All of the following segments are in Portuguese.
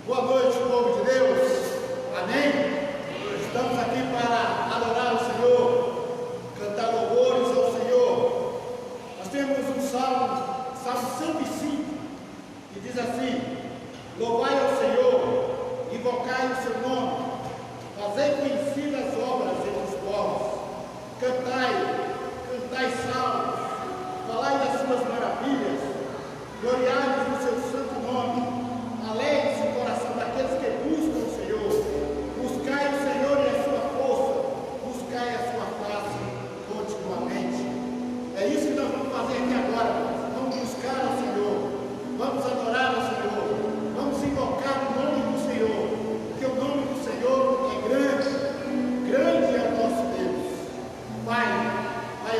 Boa noite, povo de Deus. Amém? Estamos aqui para adorar o Senhor, cantar louvores ao Senhor. Nós temos um salmo, Salmo 105, que diz assim: louvai ao Senhor, invocai o seu nome, fazei conhecidas as obras entre os povos, cantai salmos, falai das suas maravilhas, gloriai-vos no seu santo nome. Alegre-se o coração daqueles que buscam o Senhor. Buscai o Senhor e a sua força, buscai a sua face continuamente. É isso que nós vamos fazer aqui agora. Vamos buscar ao Senhor, vamos adorar ao Senhor, vamos invocar o nome do Senhor, porque o nome do Senhor é grande, grande é o nosso Deus. Pai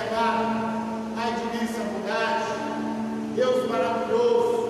amado, Pai de imensa bondade, Deus maravilhoso,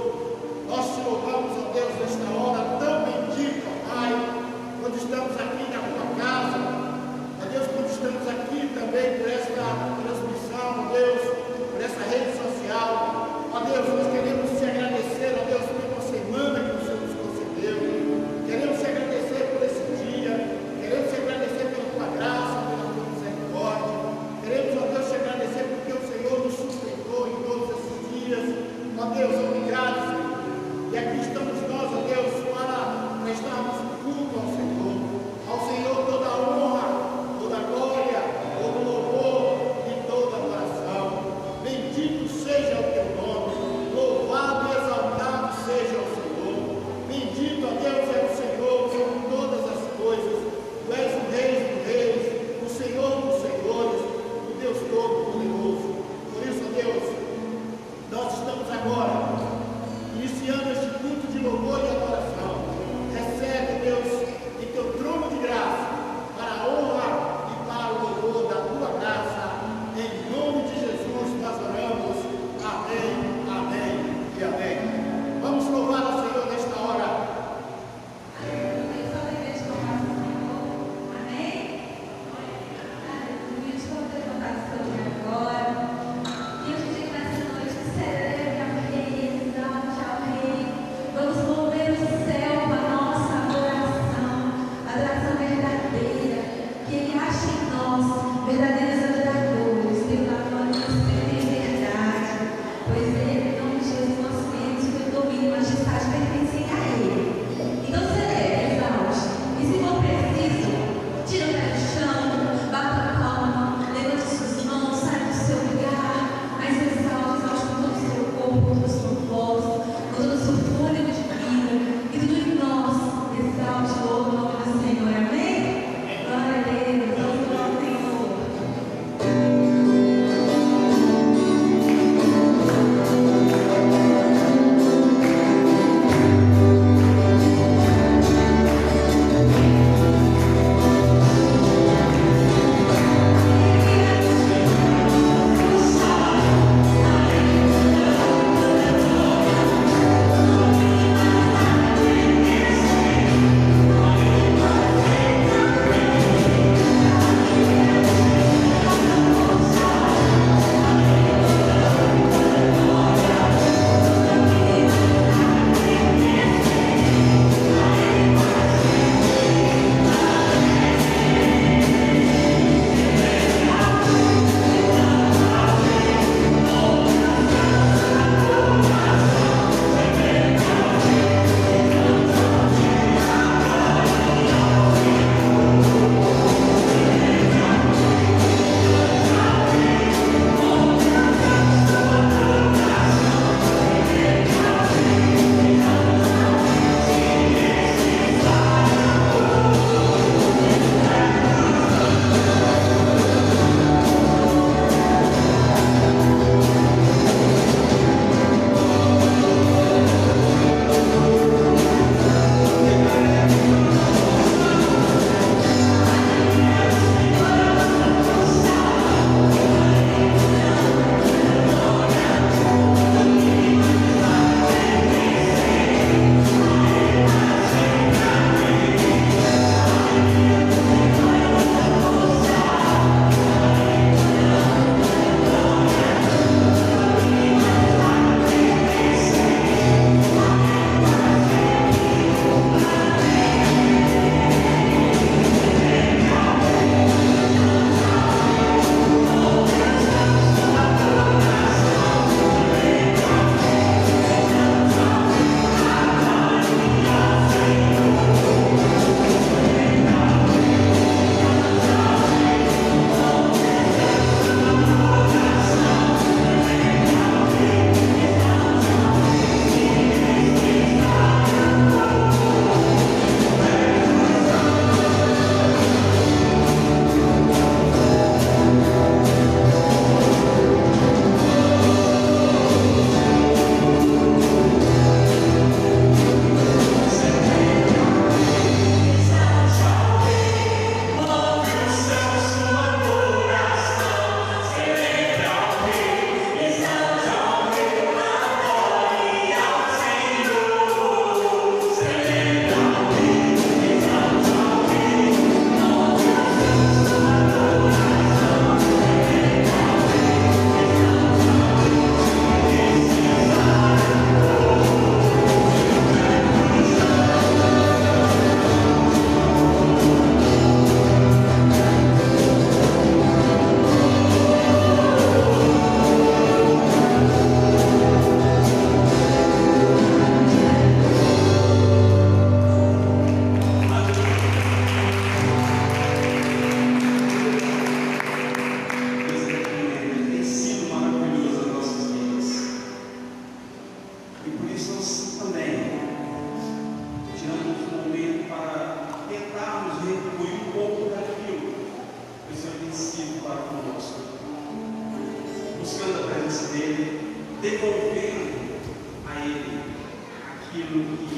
aquilo que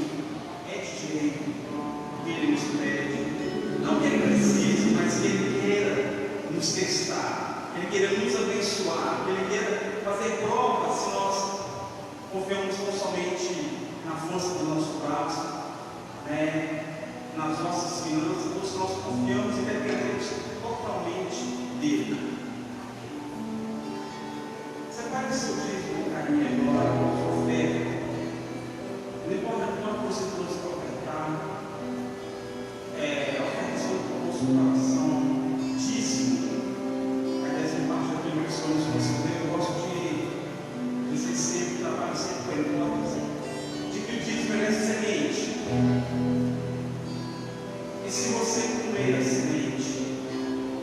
é de direito, que Ele nos pede. Não que Ele precise, mas que Ele queira nos testar, que Ele queira nos abençoar, que Ele queira fazer provas se nós confiamos tão somente na força do nosso braço, né, nas nossas finanças, ou se nós confiamos e dependemos totalmente dEle. Separe o seu dízimo, carinho agora, com a sua oferta. Não importa quanto você trouxe para ofertar, oferta do nosso coração, dízimo. A décima parte da Bíblia que somos você, eu gosto de dizer sempre, trabalho sempre com a hipótese de que o dízimo é semente. E se você comer a semente,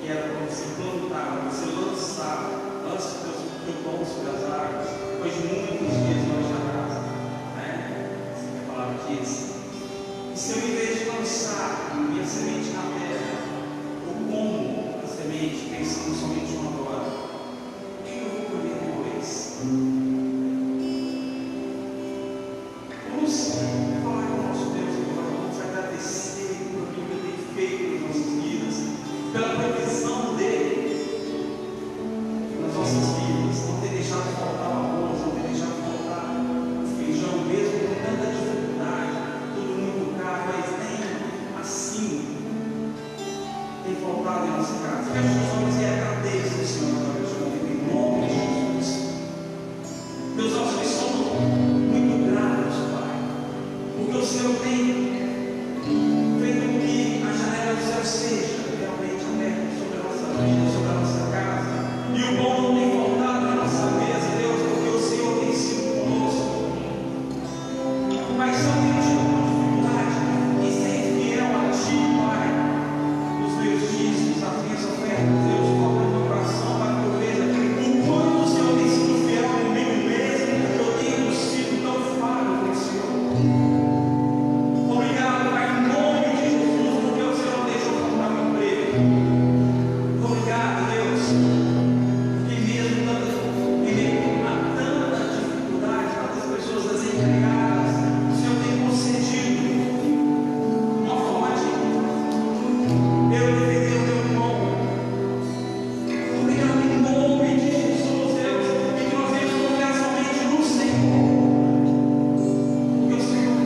que era para você plantar, para você lançar, lança o teu pão sobre as águas, depois de muitos dias longe da casa, né? Assim que a palavra diz. E se eu, em vez de lançar minha semente na terra, eu como a semente, pensando somente uma hora, o que eu vou colher depois? Vamos falar com o nosso Deus agora, vamos agradecer por aquilo que Ele tem feito nas nossas vidas, pela provisão dEle nas nossas vidas, não ter deixado faltar o arroz, não ter deixado faltar o feijão, mesmo com tanta dificuldade, tudo muito caro, mas nem assim tem faltado em nossa casa. Feche os olhos e agradeça o Senhor agora de novo, em nome de Jesus. Deus, nós lhe somos muito gratos, Pai, porque o Senhor tem feito com que a janela do céu seja realmente aberta sobre a nossa vida, sobre a nossa casa. E o bom não tem faltado na nossa mesa, Deus, porque o Senhor tem sido conosco. Mas só tem tido uma dificuldade em ser fiel a Ti, Pai, nos meus dízimos, nas minhas ofertas. Deus, toca no meu coração para que eu veja o quanto o Senhor tem sido fiel comigo mesmo, que eu tenho sido tão falho com o Senhor. Obrigado, Pai, em nome de Jesus, porque o Senhor não deixou faltar meu emprego. Obrigado, Deus. E mesmo em meio a tanta dificuldade, tantas pessoas desempregadas, o Senhor tem concedido uma forma de eu defender o teu nome. Obrigado em nome de Jesus, Deus, e que nós venhamos confiar somente no Senhor, porque o Senhor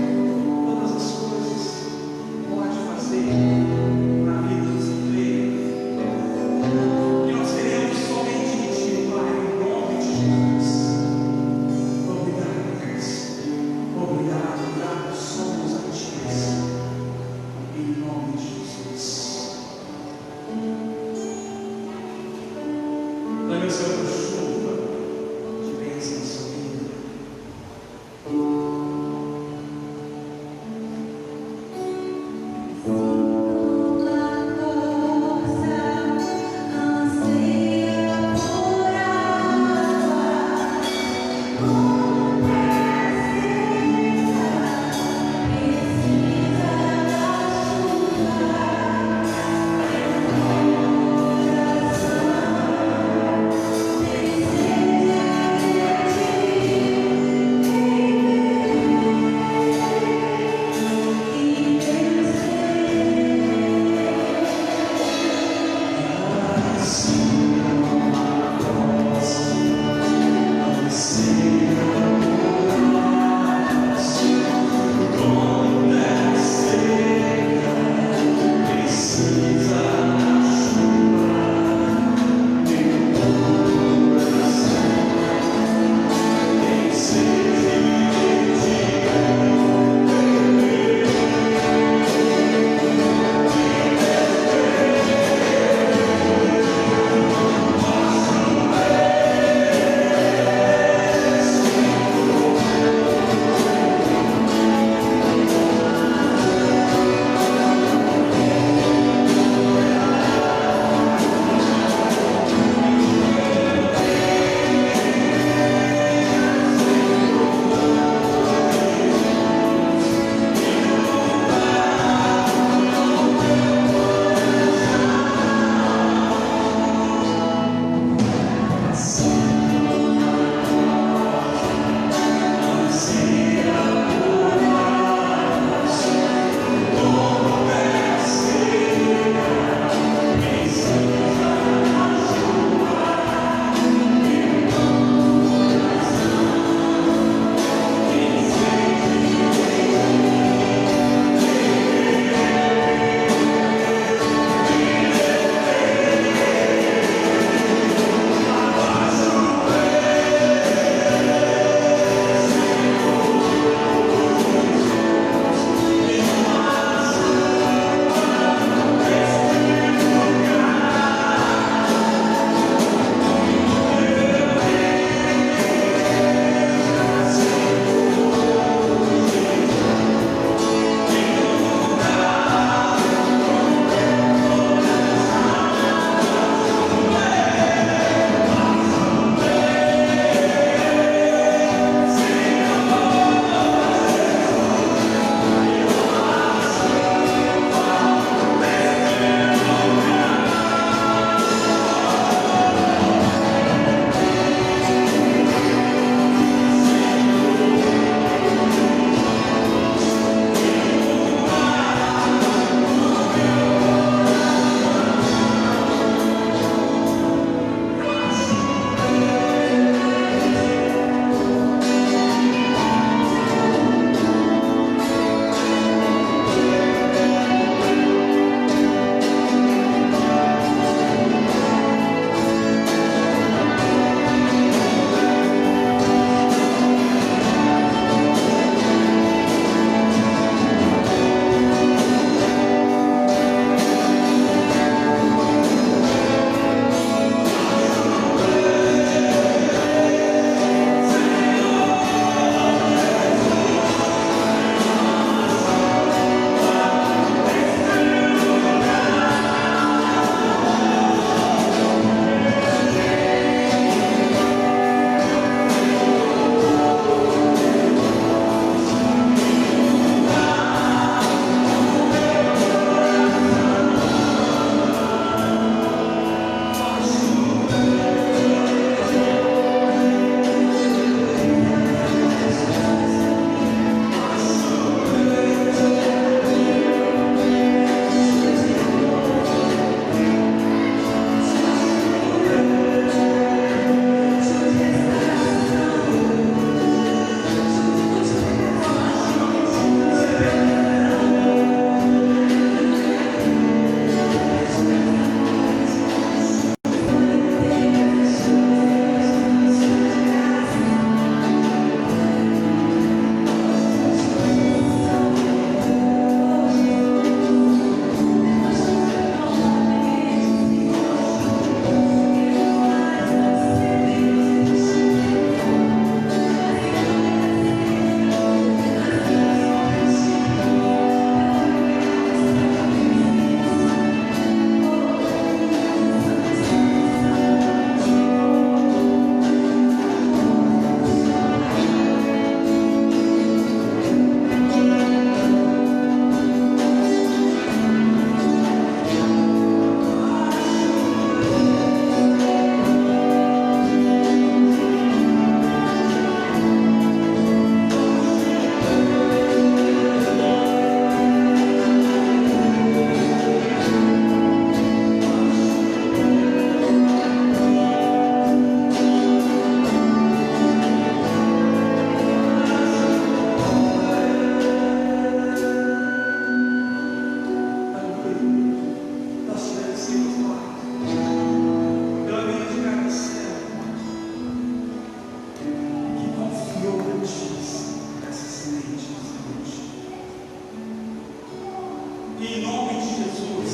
Que em nome de Jesus,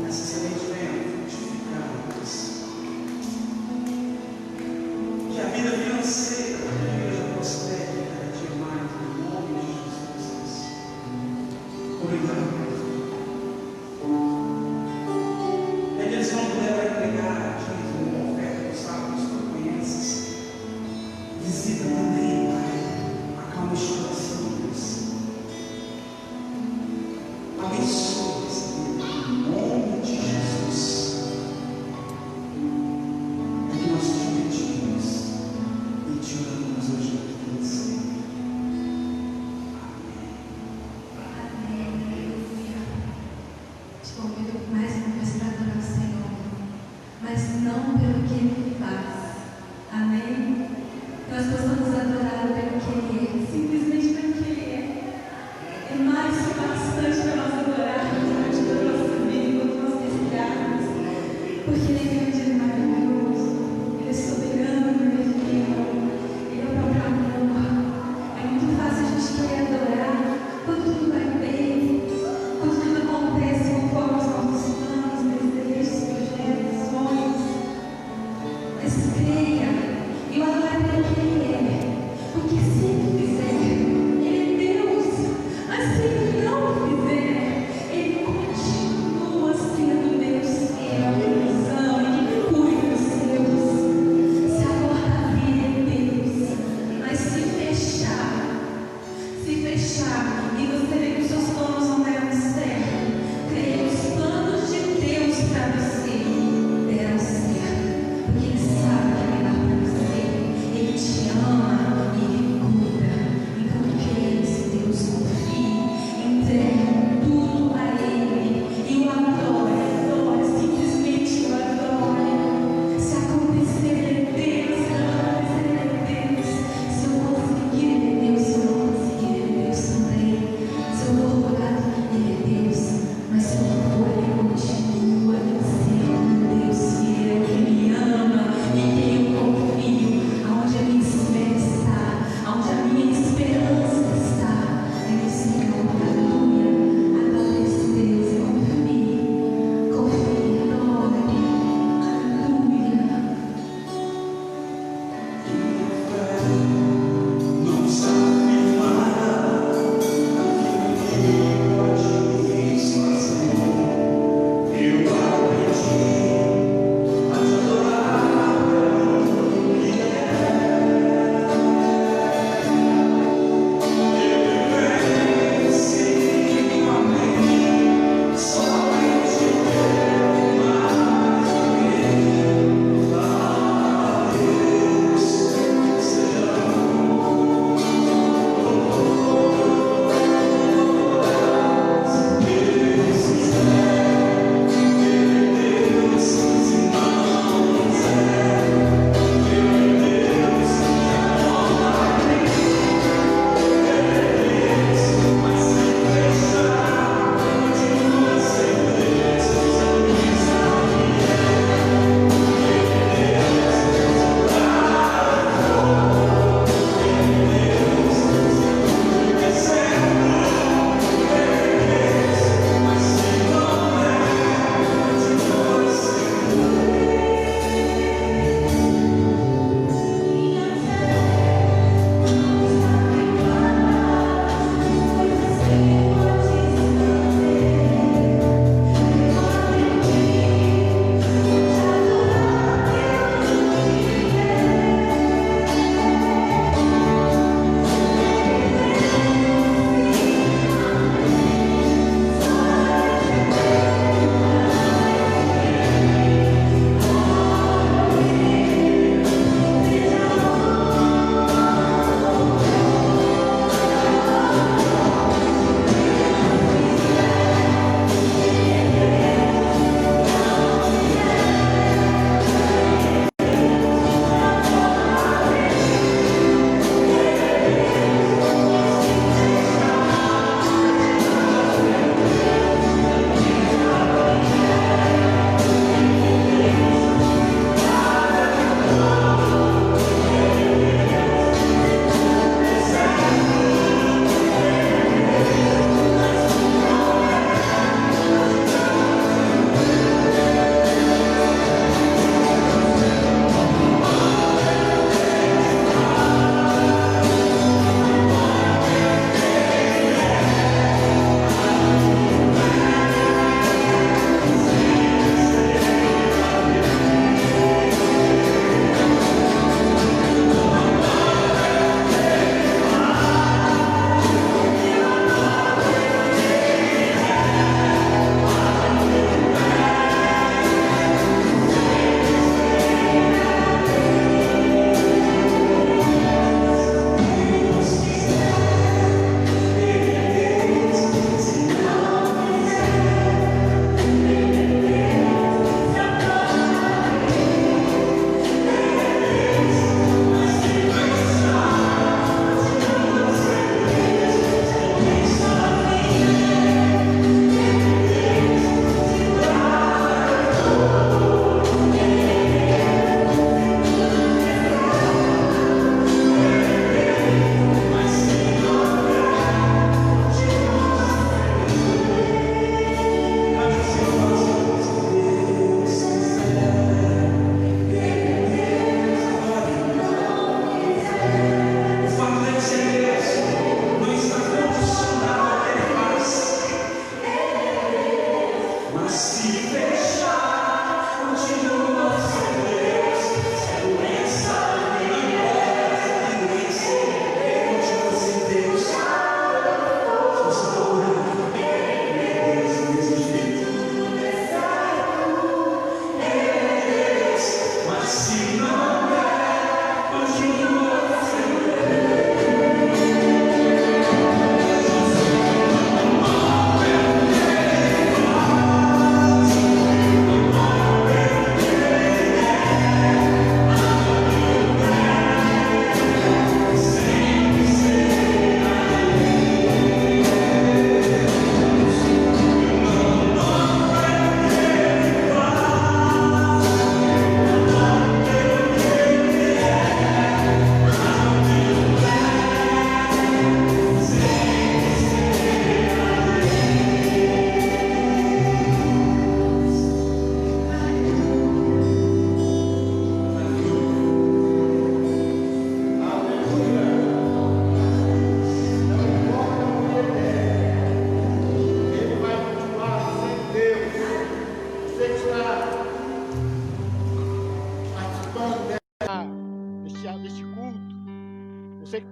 essa semente venha frutificar, Deus. Que a vida financeira da igreja prospere cada dia mais, em nome de Jesus. Obrigado. Eles não puderam entregar, diz uma oferta dos sábados que tu conheces. Visita também, Pai, acalma os corações. Abençoa essa vida, em nome de Jesus. É que nós te pedimos e te oramos hoje na tua Senhor. Amém.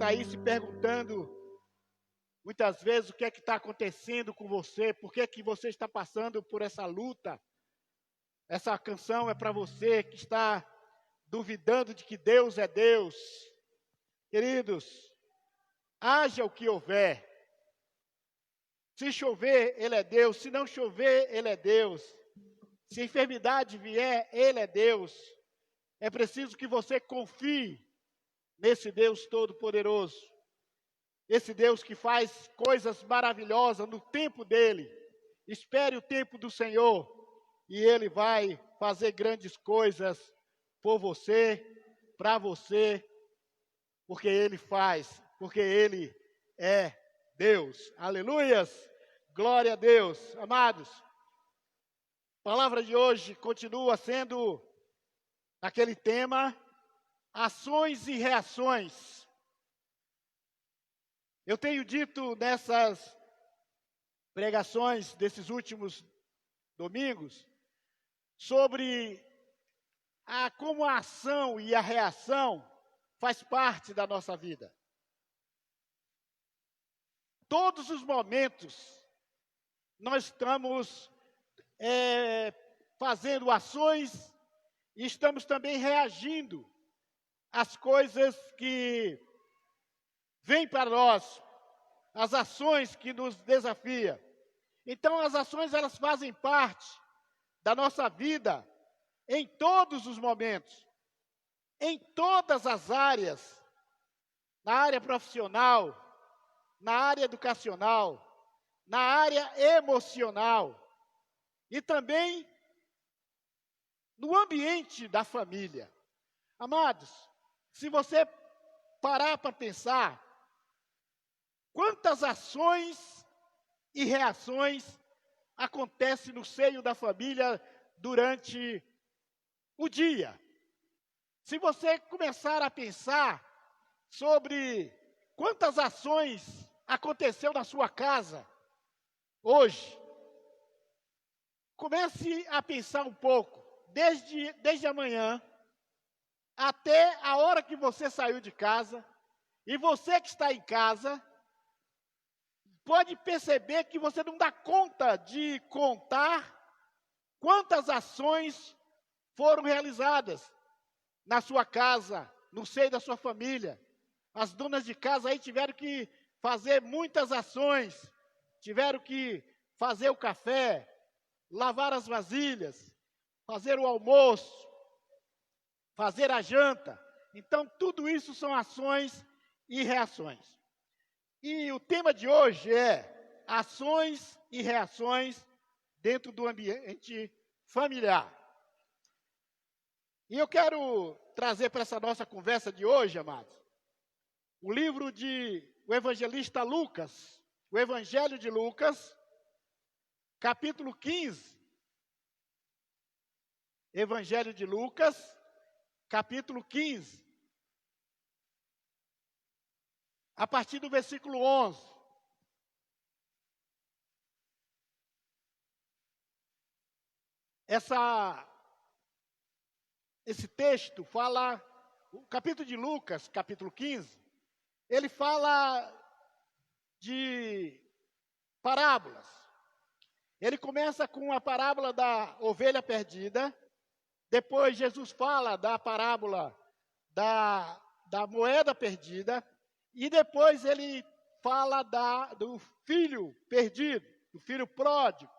está aí se perguntando, muitas vezes, o que é que está acontecendo com você, por que é que você está passando por essa luta. Essa canção é para você que está duvidando de que Deus é Deus. Queridos, haja o que houver. Se chover, Ele é Deus. Se não chover, Ele é Deus. Se enfermidade vier, Ele é Deus. É preciso que você confie nesse Deus Todo-Poderoso. Esse Deus que faz coisas maravilhosas no tempo dEle. Espere o tempo do Senhor e Ele vai fazer grandes coisas por você, para você, porque Ele faz, porque Ele é Deus. Aleluias! Glória a Deus. Amados, a palavra de hoje continua sendo aquele tema, ações e reações. Eu tenho dito nessas pregações desses últimos domingos sobre como a ação e a reação faz parte da nossa vida. Todos os momentos nós estamos fazendo ações e estamos também reagindo às coisas que vêm para nós, as ações que nos desafiam. Então, as ações, elas fazem parte da nossa vida em todos os momentos, em todas as áreas, na área profissional, na área educacional, na área emocional e também no ambiente da família. Amados, se você parar para pensar, quantas ações e reações acontecem no seio da família durante o dia? Se você começar a pensar sobre quantas ações aconteceu na sua casa hoje, comece a pensar um pouco, desde amanhã até a hora que você saiu de casa, e você que está em casa, pode perceber que você não dá conta de contar quantas ações foram realizadas na sua casa, no seio da sua família. As donas de casa aí tiveram que fazer muitas ações, tiveram que fazer o café, lavar as vasilhas, fazer o almoço, fazer a janta. Então, tudo isso são ações e reações. E o tema de hoje é ações e reações dentro do ambiente familiar. E eu quero trazer para essa nossa conversa de hoje, amados, o livro o evangelista Lucas, o Evangelho de Lucas, capítulo 15. Evangelho de Lucas, capítulo 15. A partir do versículo 11. Esse texto fala, o capítulo de Lucas, capítulo 15, ele fala de parábolas. Ele começa com a parábola da ovelha perdida, depois Jesus fala da parábola da moeda perdida, e depois ele fala do filho perdido, do filho pródigo.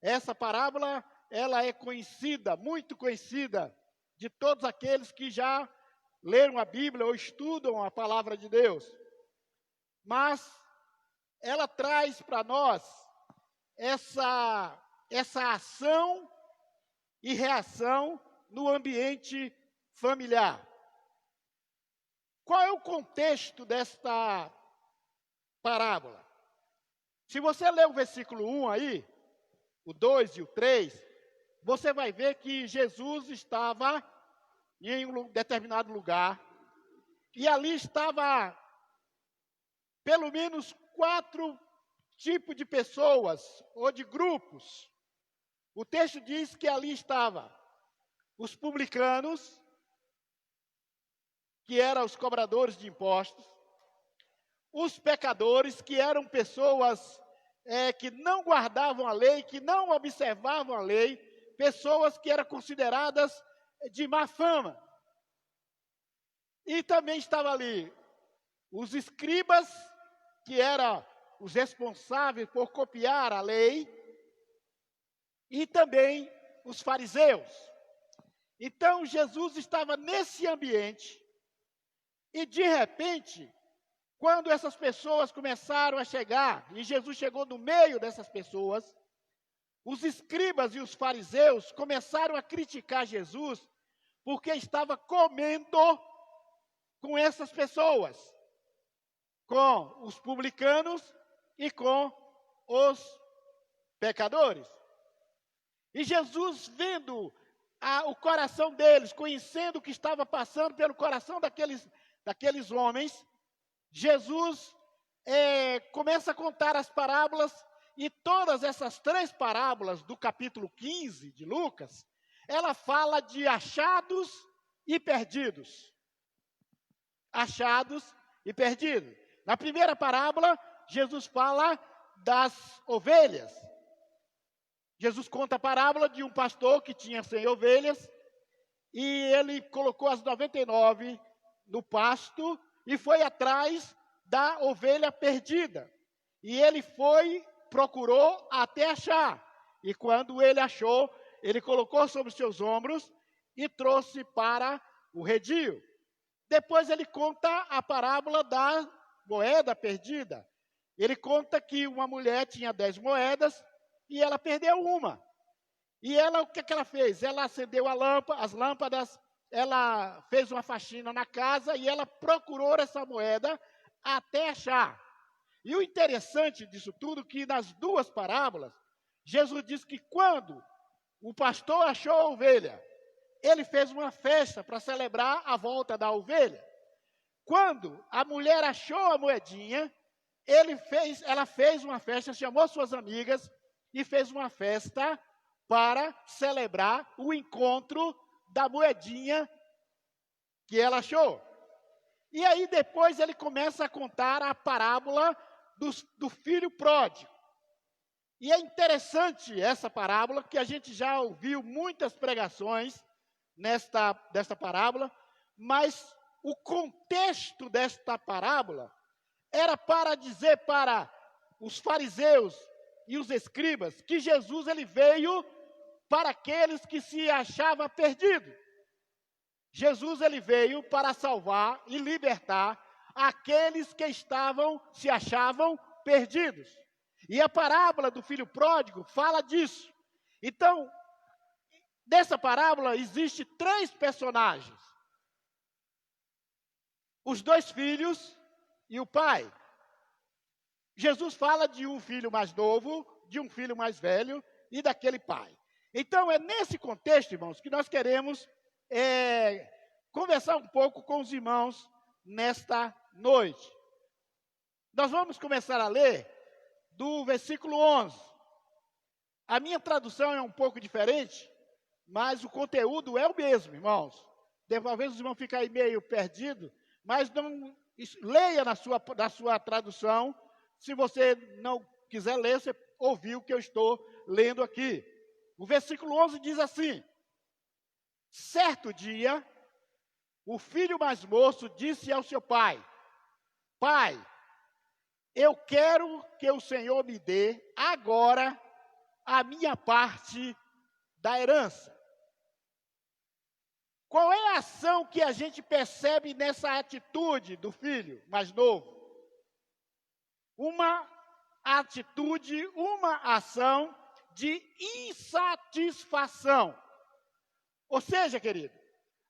Essa parábola, ela é conhecida, muito conhecida, de todos aqueles que já leram a Bíblia ou estudam a palavra de Deus. Mas ela traz para nós essa ação e reação no ambiente familiar. Qual é o contexto desta parábola? Se você ler o versículo 1 aí, o 2 e o 3, você vai ver que Jesus estava em um determinado lugar, e ali estava pelo menos 4 tipos de pessoas, ou de grupos. O texto diz que ali estava os publicanos, que eram os cobradores de impostos, os pecadores, que eram pessoas que não guardavam a lei, que não observavam a lei, pessoas que eram consideradas de má fama. E também estava ali os escribas, que eram os responsáveis por copiar a lei, e também os fariseus. Então, Jesus estava nesse ambiente, e de repente, quando essas pessoas começaram a chegar, e Jesus chegou no meio dessas pessoas, os escribas e os fariseus começaram a criticar Jesus, porque estava comendo com essas pessoas, com os publicanos e com os pecadores. E Jesus, vendo o coração deles, conhecendo o que estava passando pelo coração daqueles homens, Jesus começa a contar as parábolas, e todas essas 3 parábolas do capítulo 15 de Lucas, ela fala de achados e perdidos. Achados e perdidos. Na primeira parábola, Jesus fala das ovelhas. Jesus conta a parábola de um pastor que tinha 100 ovelhas, e ele colocou as 99 no pasto, e foi atrás da ovelha perdida. E ele procurou até achar. E quando ele achou, ele colocou sobre seus ombros e trouxe para o redil. Depois ele conta a parábola da moeda perdida. Ele conta que uma mulher tinha 10 moedas e ela perdeu uma. E ela, o que ela fez? Ela acendeu as lâmpadas, ela fez uma faxina na casa e ela procurou essa moeda até achar. E o interessante disso tudo, que nas 2 parábolas, Jesus diz que quando o pastor achou a ovelha, ele fez uma festa para celebrar a volta da ovelha. Quando a mulher achou a moedinha, ela fez uma festa, chamou suas amigas e fez uma festa para celebrar o encontro da moedinha que ela achou. E aí depois ele começa a contar a parábola do filho pródigo. E é interessante essa parábola, que a gente já ouviu muitas pregações desta parábola, mas o contexto desta parábola era para dizer para os fariseus e os escribas que Jesus ele veio para aqueles que se achavam perdidos. Jesus ele veio para salvar e libertar aqueles que se achavam perdidos. E a parábola do filho pródigo fala disso. Então, nessa parábola existe 3 personagens: os 2 filhos e o pai. Jesus fala de um filho mais novo, de um filho mais velho e daquele pai. Então, é nesse contexto, irmãos, que nós queremos conversar um pouco com os irmãos nesta noite. Nós vamos começar a ler do versículo 11. A minha tradução é um pouco diferente, mas o conteúdo é o mesmo, irmãos. Talvez os irmãos fiquem aí meio perdidos, mas não leia na sua tradução. Se você não quiser ler, você ouviu o que eu estou lendo aqui. O versículo 11 diz assim: certo dia, o filho mais moço disse ao seu pai: Pai, eu quero que o Senhor me dê agora a minha parte da herança. Qual é a ação que a gente percebe nessa atitude do filho mais novo? Uma atitude, uma ação de insatisfação. Ou seja, querido,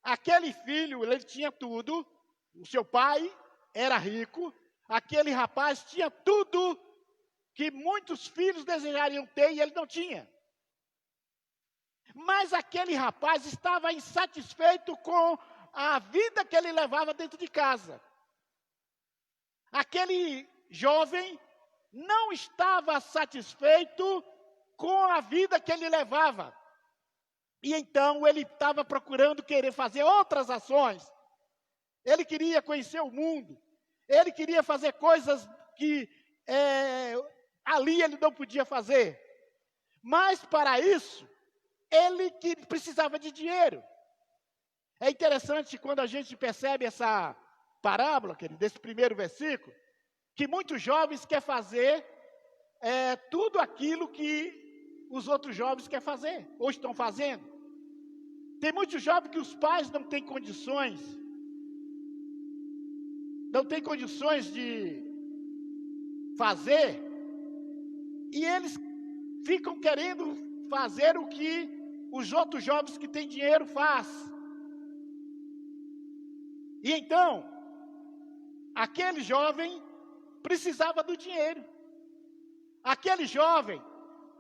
aquele filho, ele tinha tudo, o seu pai era rico, aquele rapaz tinha tudo que muitos filhos desejariam ter e ele não tinha. Mas aquele rapaz estava insatisfeito com a vida que ele levava dentro de casa. Aquele jovem não estava satisfeito com a vida que ele levava. E então ele estava procurando querer fazer outras ações. Ele queria conhecer o mundo. Ele queria fazer coisas que ali ele não podia fazer. Mas para isso, ele precisava de dinheiro. É interessante quando a gente percebe essa parábola, querido, desse primeiro versículo, que muitos jovens querem fazer tudo aquilo que os outros jovens querem fazer, ou estão fazendo. Tem muitos jovens que os pais não têm condições de fazer, e eles ficam querendo fazer o que os outros jovens que têm dinheiro fazem. E então, aquele jovem precisava do dinheiro. Aquele jovem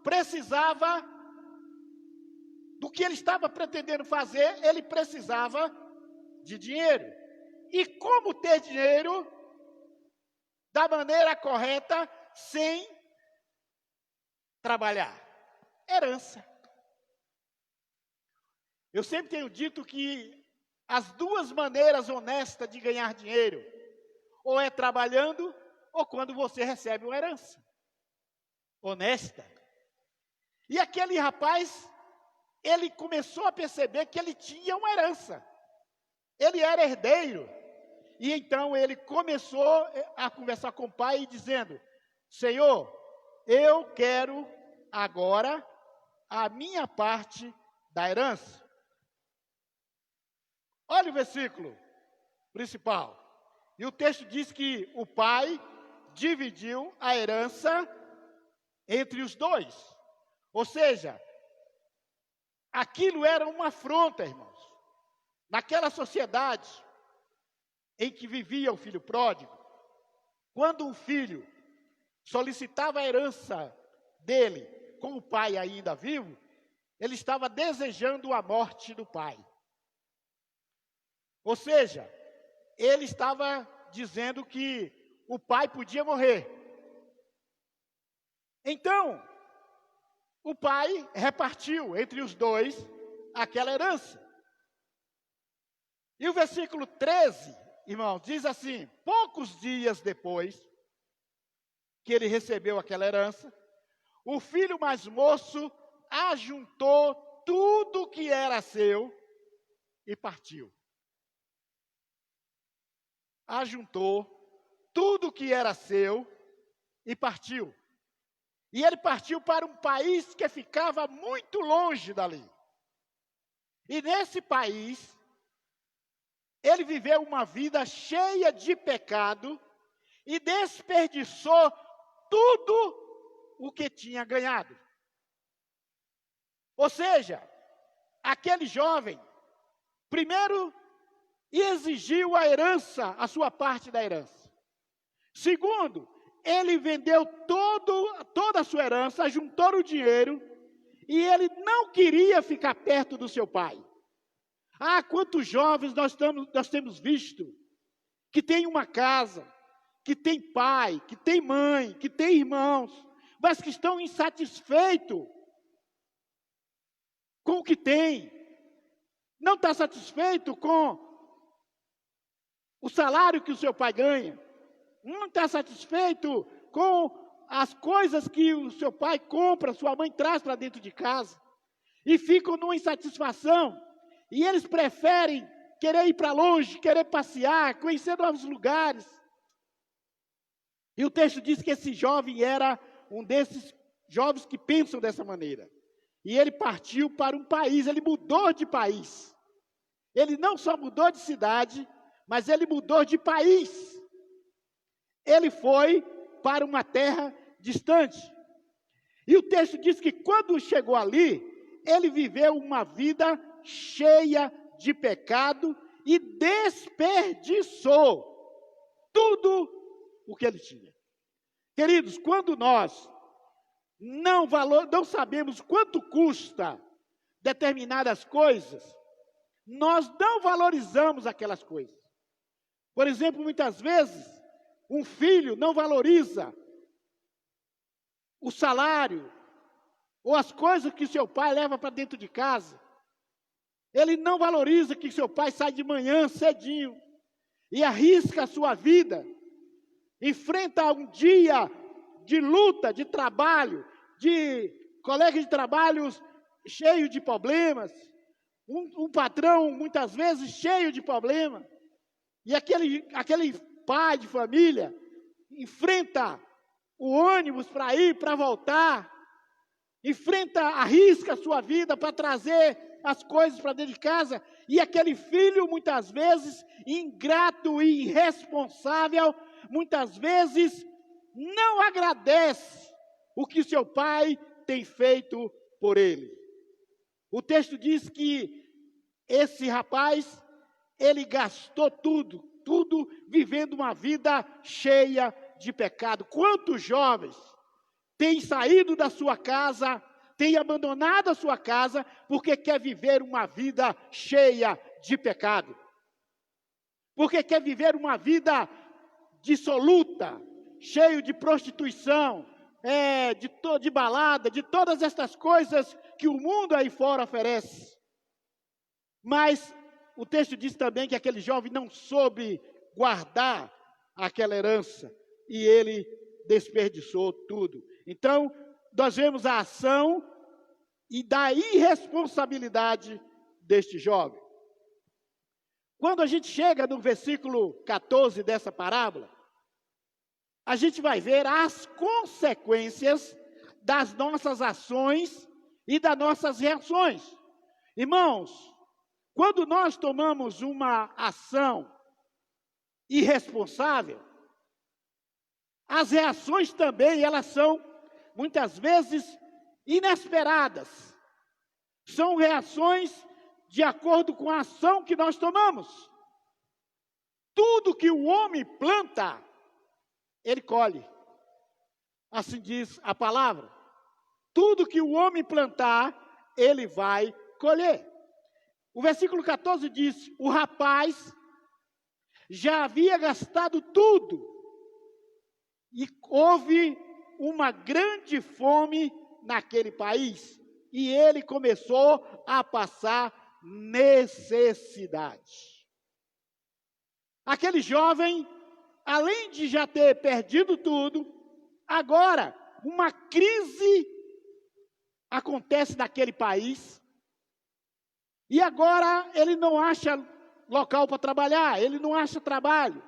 precisava do que ele estava pretendendo fazer, ele precisava de dinheiro. E como ter dinheiro da maneira correta, sem trabalhar? Herança. Eu sempre tenho dito que as duas maneiras honestas de ganhar dinheiro, ou é trabalhando, ou quando você recebe uma herança honesta. E aquele rapaz, ele começou a perceber que ele tinha uma herança. Ele era herdeiro. E então ele começou a conversar com o pai, dizendo: Senhor, eu quero agora a minha parte da herança. Olha o versículo principal. E o texto diz que o pai dividiu a herança entre os dois. Ou seja, aquilo era uma afronta, irmãos. Naquela sociedade em que vivia o filho pródigo, quando um filho solicitava a herança dele com o pai ainda vivo, ele estava desejando a morte do pai. Ou seja, ele estava dizendo que o pai podia morrer. Então, o pai repartiu entre os dois aquela herança. E o versículo 13, irmãos, diz assim: poucos dias depois que ele recebeu aquela herança, o filho mais moço ajuntou tudo que era seu e partiu. Ajuntou tudo que era seu e partiu. E ele partiu para um país que ficava muito longe dali. E nesse país, ele viveu uma vida cheia de pecado e desperdiçou tudo o que tinha ganhado. Ou seja, aquele jovem, primeiro, exigiu a herança, a sua parte da herança. Segundo, ele vendeu toda a sua herança, juntou o dinheiro, e ele não queria ficar perto do seu pai. Ah, quantos jovens nós temos visto, que tem uma casa, que tem pai, que tem mãe, que tem irmãos, mas que estão insatisfeitos com o que tem. Não está satisfeito com o salário que o seu pai ganha. Não está satisfeito com as coisas que o seu pai compra, sua mãe traz para dentro de casa. E ficam numa insatisfação. E eles preferem querer ir para longe, querer passear, conhecer novos lugares. E o texto diz que esse jovem era um desses jovens que pensam dessa maneira. E ele partiu para um país, ele mudou de país. Ele não só mudou de cidade, mas ele mudou de país. Ele foi para uma terra distante. E o texto diz que quando chegou ali, ele viveu uma vida cheia de pecado e desperdiçou tudo o que ele tinha. Queridos, quando nós não sabemos quanto custa determinadas coisas, nós não valorizamos aquelas coisas. Por exemplo, muitas vezes, um filho não valoriza o salário ou as coisas que seu pai leva para dentro de casa. Ele não valoriza que seu pai sai de manhã cedinho e arrisca a sua vida enfrenta um dia de luta, de trabalho, de colega de trabalhos cheio de problemas, um patrão muitas vezes cheio de problemas, e aquele pai de família enfrenta o ônibus para ir, para voltar, arrisca a sua vida para trazer as coisas para dentro de casa, e aquele filho muitas vezes ingrato e irresponsável, muitas vezes não agradece o que seu pai tem feito por ele. O texto diz que esse rapaz, ele gastou tudo vivendo uma vida cheia de pecado. Quantos jovens têm saído da sua casa, têm abandonado a sua casa, porque quer viver uma vida cheia de pecado? Porque quer viver uma vida dissoluta, cheio de prostituição, de balada, de todas estas coisas que o mundo aí fora oferece. Mas o texto diz também que aquele jovem não soube guardar aquela herança e ele desperdiçou tudo. Então, nós vemos a ação e da irresponsabilidade deste jovem. Quando a gente chega no versículo 14 dessa parábola, a gente vai ver as consequências das nossas ações e das nossas reações. Irmãos, quando nós tomamos uma ação irresponsável, as reações também, elas são, muitas vezes, inesperadas. São reações de acordo com a ação que nós tomamos. Tudo que o homem planta, ele colhe. Assim diz a palavra. Tudo que o homem plantar, ele vai colher. O versículo 14 diz: o rapaz já havia gastado tudo e houve uma grande fome naquele país e ele começou a passar necessidade. Aquele jovem, além de já ter perdido tudo, agora uma crise acontece naquele país e agora ele não acha local para trabalhar, ele não acha trabalho.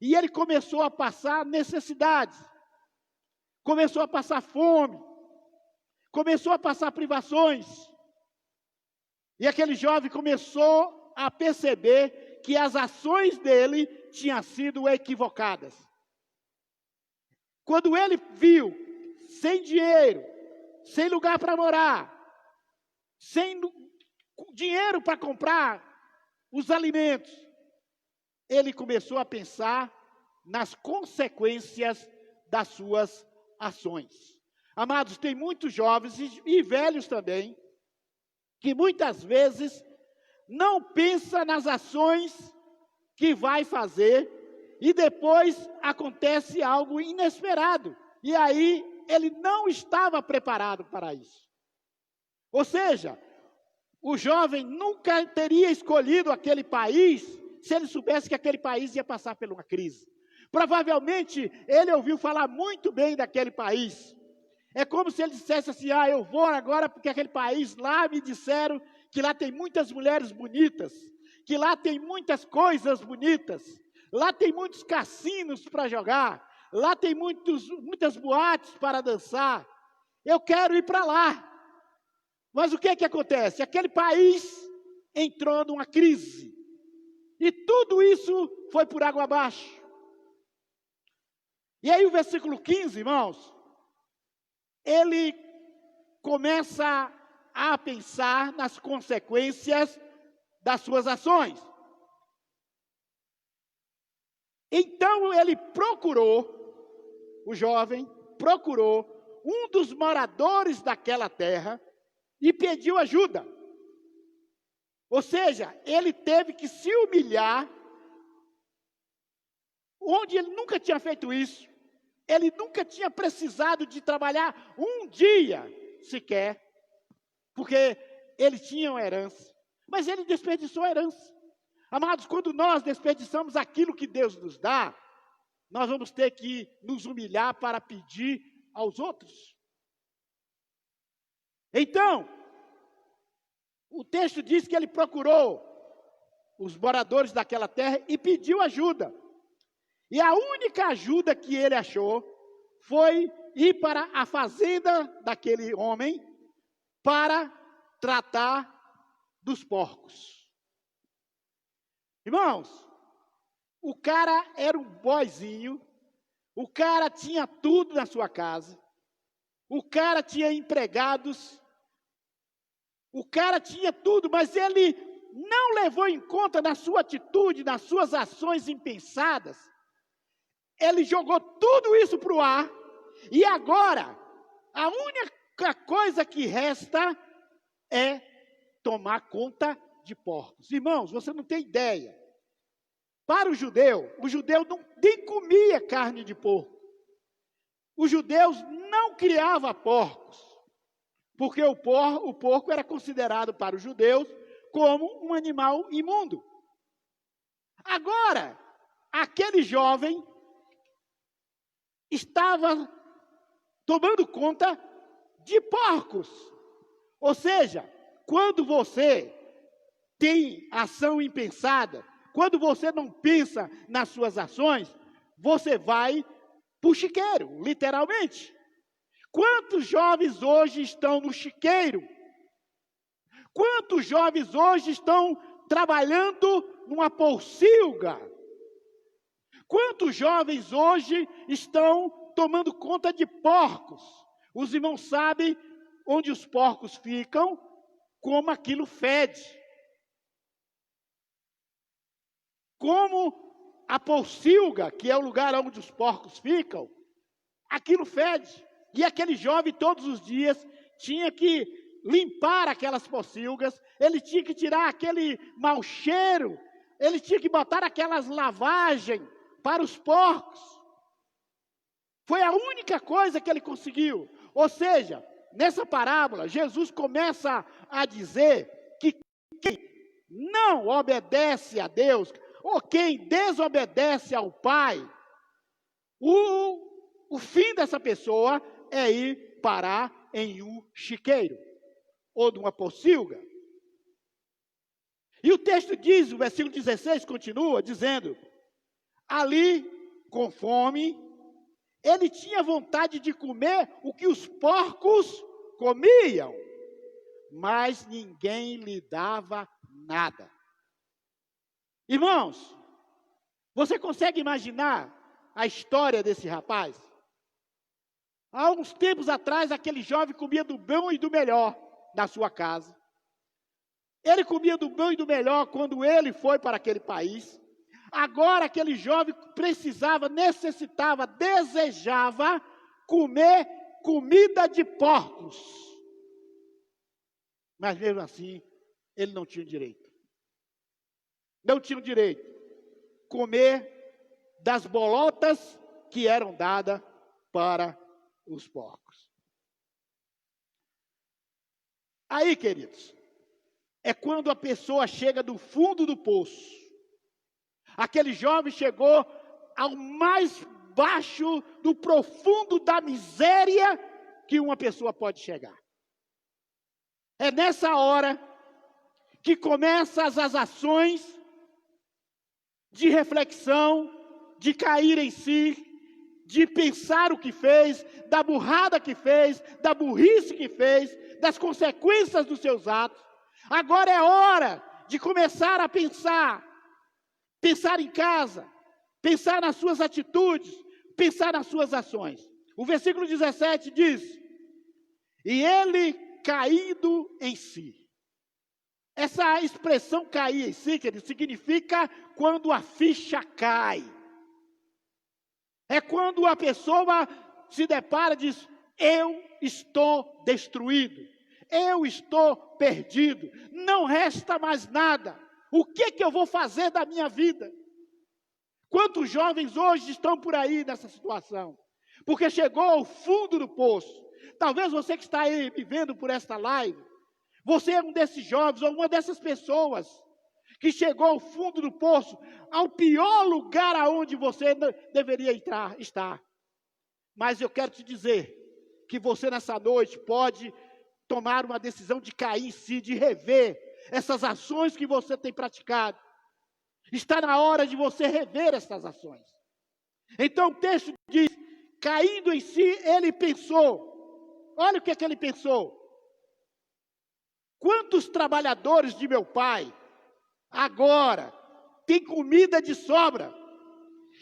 E ele começou a passar necessidades, começou a passar fome, começou a passar privações. E aquele jovem começou a perceber que as ações dele tinham sido equivocadas. Quando ele viu, sem dinheiro, sem lugar para morar, sem dinheiro para comprar os alimentos, ele começou a pensar nas consequências das suas ações. Amados, tem muitos jovens e velhos também, que muitas vezes não pensa nas ações que vai fazer e depois acontece algo inesperado. E aí ele não estava preparado para isso. Ou seja, o jovem nunca teria escolhido aquele país se ele soubesse que aquele país ia passar por uma crise. Provavelmente ele ouviu falar muito bem daquele país. É como se ele dissesse assim: eu vou agora porque aquele país lá me disseram que lá tem muitas mulheres bonitas, que lá tem muitas coisas bonitas, lá tem muitos cassinos para jogar, lá tem muitas boates para dançar. Eu quero ir para lá. Mas o que é que acontece? Aquele país entrou numa crise. E tudo isso foi por água abaixo. E aí o versículo 15, irmãos, ele começa a pensar nas consequências das suas ações. Então ele o jovem procurou um dos moradores daquela terra e pediu ajuda. Ou seja, ele teve que se humilhar, onde ele nunca tinha feito isso. Ele nunca tinha precisado de trabalhar um dia sequer, porque ele tinha uma herança. Mas ele desperdiçou a herança. Amados, quando nós desperdiçamos aquilo que Deus nos dá, nós vamos ter que nos humilhar para pedir aos outros? Então, o texto diz que ele procurou os moradores daquela terra e pediu ajuda. E a única ajuda que ele achou foi ir para a fazenda daquele homem para tratar dos porcos. Irmãos, o cara era um boizinho, o cara tinha tudo na sua casa, o cara tinha empregados, o cara tinha tudo, mas ele não levou em conta na sua atitude, nas suas ações impensadas. Ele jogou tudo isso para o ar, e agora, a única coisa que resta é tomar conta de porcos. Irmãos, você não tem ideia. Para o judeu nem comia carne de porco. Os judeus não criavam porcos, porque o porco era considerado para os judeus como um animal imundo. Agora, aquele jovem estava tomando conta de porcos. Ou seja, quando você tem ação impensada, quando você não pensa nas suas ações, você vai para o chiqueiro, literalmente. Quantos jovens hoje estão no chiqueiro? Quantos jovens hoje estão trabalhando numa pocilga? Quantos jovens hoje estão tomando conta de porcos? Os irmãos sabem onde os porcos ficam, como aquilo fede. Como a pocilga, que é o lugar onde os porcos ficam, aquilo fede. E aquele jovem todos os dias tinha que limpar aquelas pocilgas, ele tinha que tirar aquele mau cheiro, ele tinha que botar aquelas lavagens para os porcos. Foi a única coisa que ele conseguiu. Ou seja, nessa parábola, Jesus começa a dizer que quem não obedece a Deus, ou quem desobedece ao Pai, o fim dessa pessoa é ir parar em um chiqueiro, ou numa pocilga. E o texto diz, o versículo 16 continua dizendo, ali, com fome, ele tinha vontade de comer o que os porcos comiam, mas ninguém lhe dava nada. Irmãos, você consegue imaginar a história desse rapaz? Há uns tempos atrás, aquele jovem comia do bom e do melhor na sua casa. Ele comia do bom e do melhor quando ele foi para aquele país. Agora aquele jovem precisava, necessitava, desejava comer comida de porcos. Mas mesmo assim, ele não tinha direito. Não tinha direito de comer das bolotas que eram dadas para os porcos. Aí, queridos, é quando a pessoa chega do fundo do poço. Aquele jovem chegou ao mais baixo, do profundo da miséria que uma pessoa pode chegar. É nessa hora que começam as ações de reflexão, de cair em si, de pensar o que fez, da burrada que fez, da burrice que fez, das consequências dos seus atos. Agora é hora de começar a pensar em casa, pensar nas suas atitudes, pensar nas suas ações. O versículo 17 diz, e ele caído em si. Essa expressão cair em si, querido, significa quando a ficha cai. É quando a pessoa se depara e diz, eu estou destruído, eu estou perdido, não resta mais nada. O que eu vou fazer da minha vida? Quantos jovens hoje estão por aí nessa situação? Porque chegou ao fundo do poço. Talvez você que está aí me vendo por esta live, você é um desses jovens ou uma dessas pessoas que chegou ao fundo do poço, ao pior lugar aonde você deveria estar. Mas eu quero te dizer que você nessa noite pode tomar uma decisão de cair em si, de rever essas ações que você tem praticado. Está na hora de você rever essas ações. Então o texto diz, caindo em si, ele pensou. Olha o que é que ele pensou. Quantos trabalhadores de meu pai agora têm comida de sobra?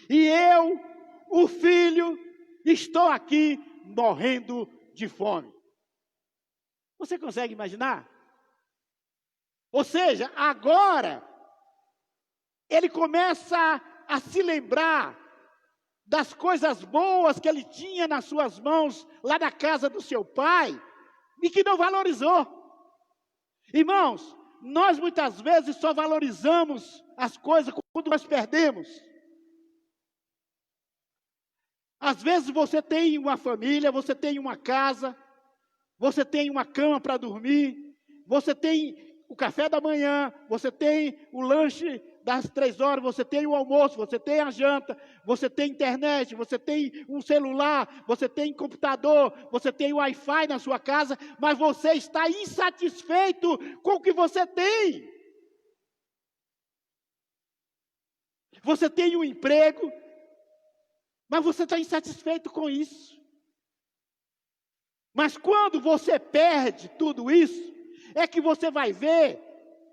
E eu, o filho, estou aqui morrendo de fome. Você consegue imaginar? Ou seja, agora ele começa a se lembrar das coisas boas que ele tinha nas suas mãos, lá na casa do seu pai, e que não valorizou. Irmãos, nós muitas vezes só valorizamos as coisas quando nós perdemos. Às vezes você tem uma família, você tem uma casa, você tem uma cama para dormir, você tem o café da manhã, você tem o lanche das 3 horas, você tem o almoço, você tem a janta, você tem internet, você tem um celular, você tem computador, você tem Wi-Fi na sua casa, mas você está insatisfeito com o que você tem. Você tem um emprego, mas você está insatisfeito com isso. Mas quando você perde tudo isso, é que você vai ver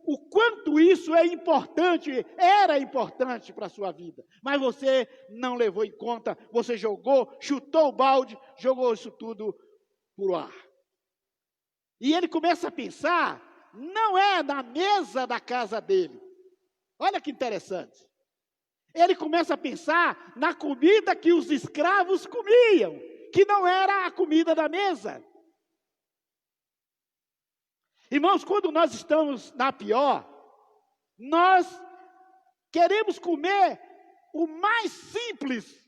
o quanto isso é importante, era importante para a sua vida. Mas você não levou em conta, você jogou, chutou o balde, jogou isso tudo por ar. E ele começa a pensar, não é na mesa da casa dele. Olha que interessante. Ele começa a pensar na comida que os escravos comiam, que não era a comida da mesa. Irmãos, quando nós estamos na pior, nós queremos comer o mais simples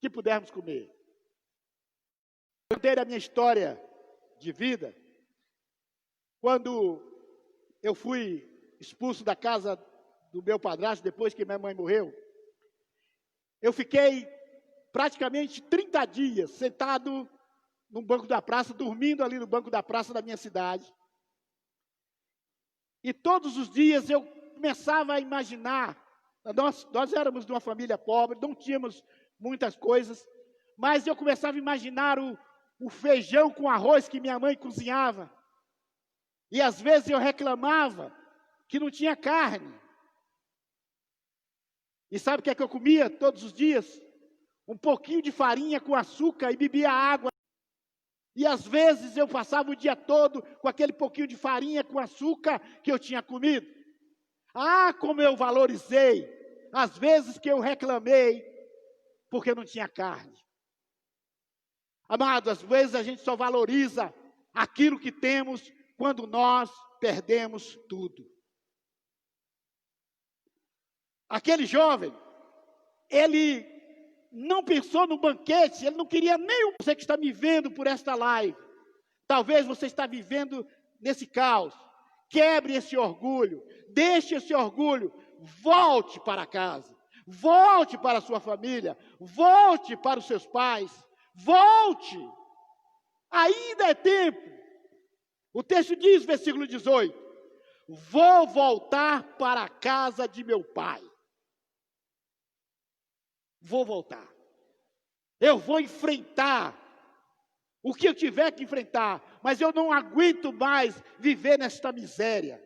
que pudermos comer. Eu contei a minha história de vida, quando eu fui expulso da casa do meu padrasto, depois que minha mãe morreu, eu fiquei praticamente 30 dias sentado no banco da praça, dormindo ali no banco da praça da minha cidade. E todos os dias eu começava a imaginar, nós éramos de uma família pobre, não tínhamos muitas coisas, mas eu começava a imaginar o feijão com arroz que minha mãe cozinhava. E às vezes eu reclamava que não tinha carne. E sabe o que é que eu comia todos os dias? Um pouquinho de farinha com açúcar e bebia água. E às vezes eu passava o dia todo com aquele pouquinho de farinha com açúcar que eu tinha comido. Ah, como eu valorizei as vezes que eu reclamei porque não tinha carne. Amado, às vezes a gente só valoriza aquilo que temos quando nós perdemos tudo. Aquele jovem, ele não pensou no banquete, ele não queria nem você que está me vendo por esta live. Talvez você está vivendo nesse caos. Quebre esse orgulho, deixe esse orgulho, volte para casa, volte para a sua família, volte para os seus pais, volte. Ainda é tempo. O texto diz, versículo 18, vou voltar para a casa de meu pai. Vou voltar. Eu vou enfrentar o que eu tiver que enfrentar, mas eu não aguento mais viver nesta miséria.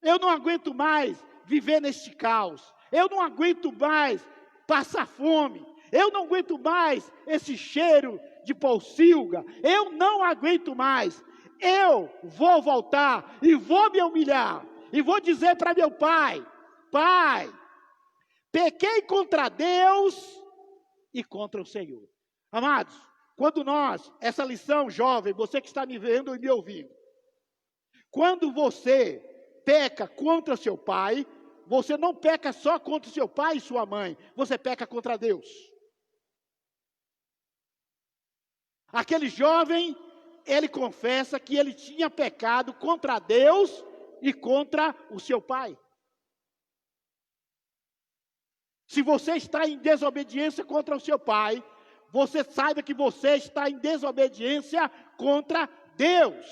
Eu não aguento mais viver neste caos. Eu não aguento mais passar fome. Eu não aguento mais esse cheiro de pocilga. Eu não aguento mais. Eu vou voltar e vou me humilhar e vou dizer para meu pai: Pai, pequei contra Deus e contra o Senhor. Amados, quando nós, essa lição jovem, você que está me vendo e me ouvindo, quando você peca contra seu pai, você não peca só contra seu pai e sua mãe, você peca contra Deus. Aquele jovem, ele confessa que ele tinha pecado contra Deus e contra o seu pai. Se você está em desobediência contra o seu pai, você saiba que você está em desobediência contra Deus.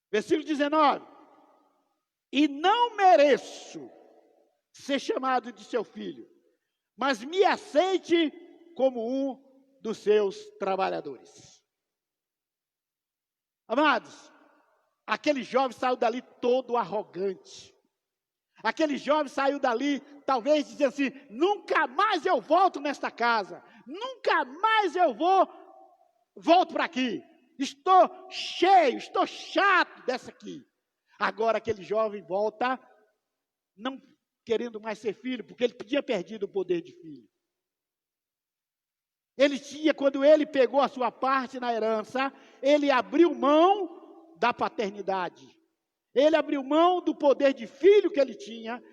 Versículo 19. E não mereço ser chamado de seu filho, mas me aceite como um dos seus trabalhadores. Amados, aquele jovem saiu dali todo arrogante. Aquele jovem saiu dali, talvez dizendo assim: nunca mais eu volto nesta casa, nunca mais eu volto para aqui. Estou cheio, estou chato dessa aqui. Agora aquele jovem volta, não querendo mais ser filho, porque ele tinha perdido o poder de filho. Ele tinha, quando ele pegou a sua parte na herança, ele abriu mão da paternidade. Ele abriu mão do poder de filho que ele tinha,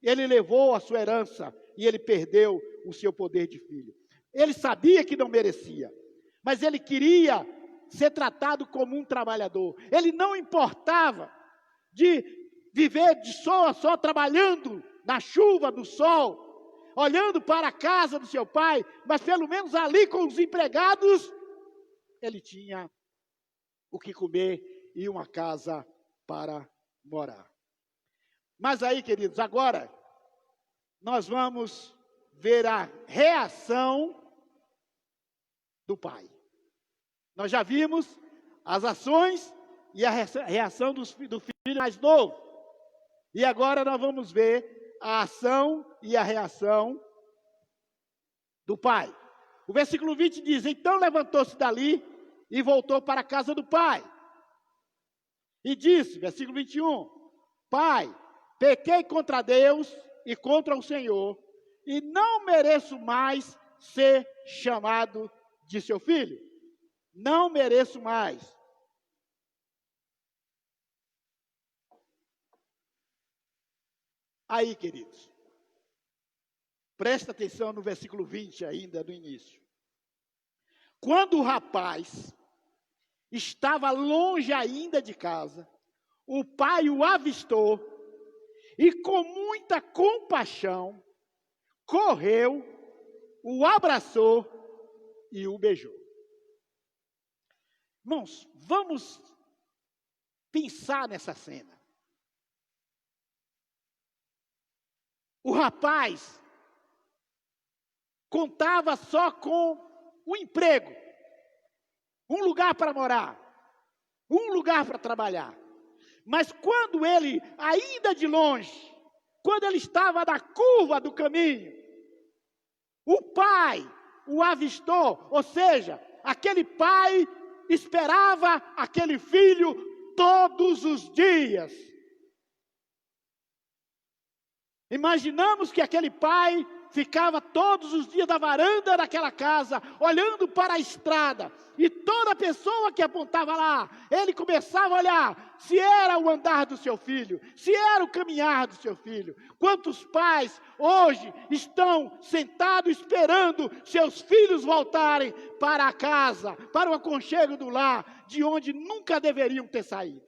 ele levou a sua herança e ele perdeu o seu poder de filho. Ele sabia que não merecia, mas ele queria ser tratado como um trabalhador. Ele não importava de viver de sol a sol, trabalhando na chuva, no sol, olhando para a casa do seu pai, mas pelo menos ali com os empregados, ele tinha o que comer e uma casa para morar. Mas aí, queridos, agora nós vamos ver a reação do pai. Nós já vimos as ações e a reação do filho mais novo. E agora nós vamos ver a ação e a reação do pai. O versículo 20 diz: então levantou-se dali e voltou para a casa do pai. E disse, versículo 21, pai, pequei contra Deus e contra o Senhor, e não mereço mais ser chamado de seu filho. Não mereço mais. Aí, queridos, presta atenção no versículo 20 ainda, no início. Quando o rapaz estava longe ainda de casa, o pai o avistou e com muita compaixão correu, o abraçou e o beijou. Irmãos, vamos pensar nessa cena. O rapaz contava só com o emprego, um lugar para morar, um lugar para trabalhar. Mas quando ele, ainda de longe, quando ele estava na curva do caminho, o pai o avistou, ou seja, aquele pai esperava aquele filho todos os dias. Imaginamos que aquele pai ficava todos os dias na varanda daquela casa, olhando para a estrada, e toda pessoa que apontava lá, ele começava a olhar se era o andar do seu filho, se era o caminhar do seu filho. Quantos pais hoje estão sentados esperando seus filhos voltarem para a casa, para o aconchego do lar, de onde nunca deveriam ter saído?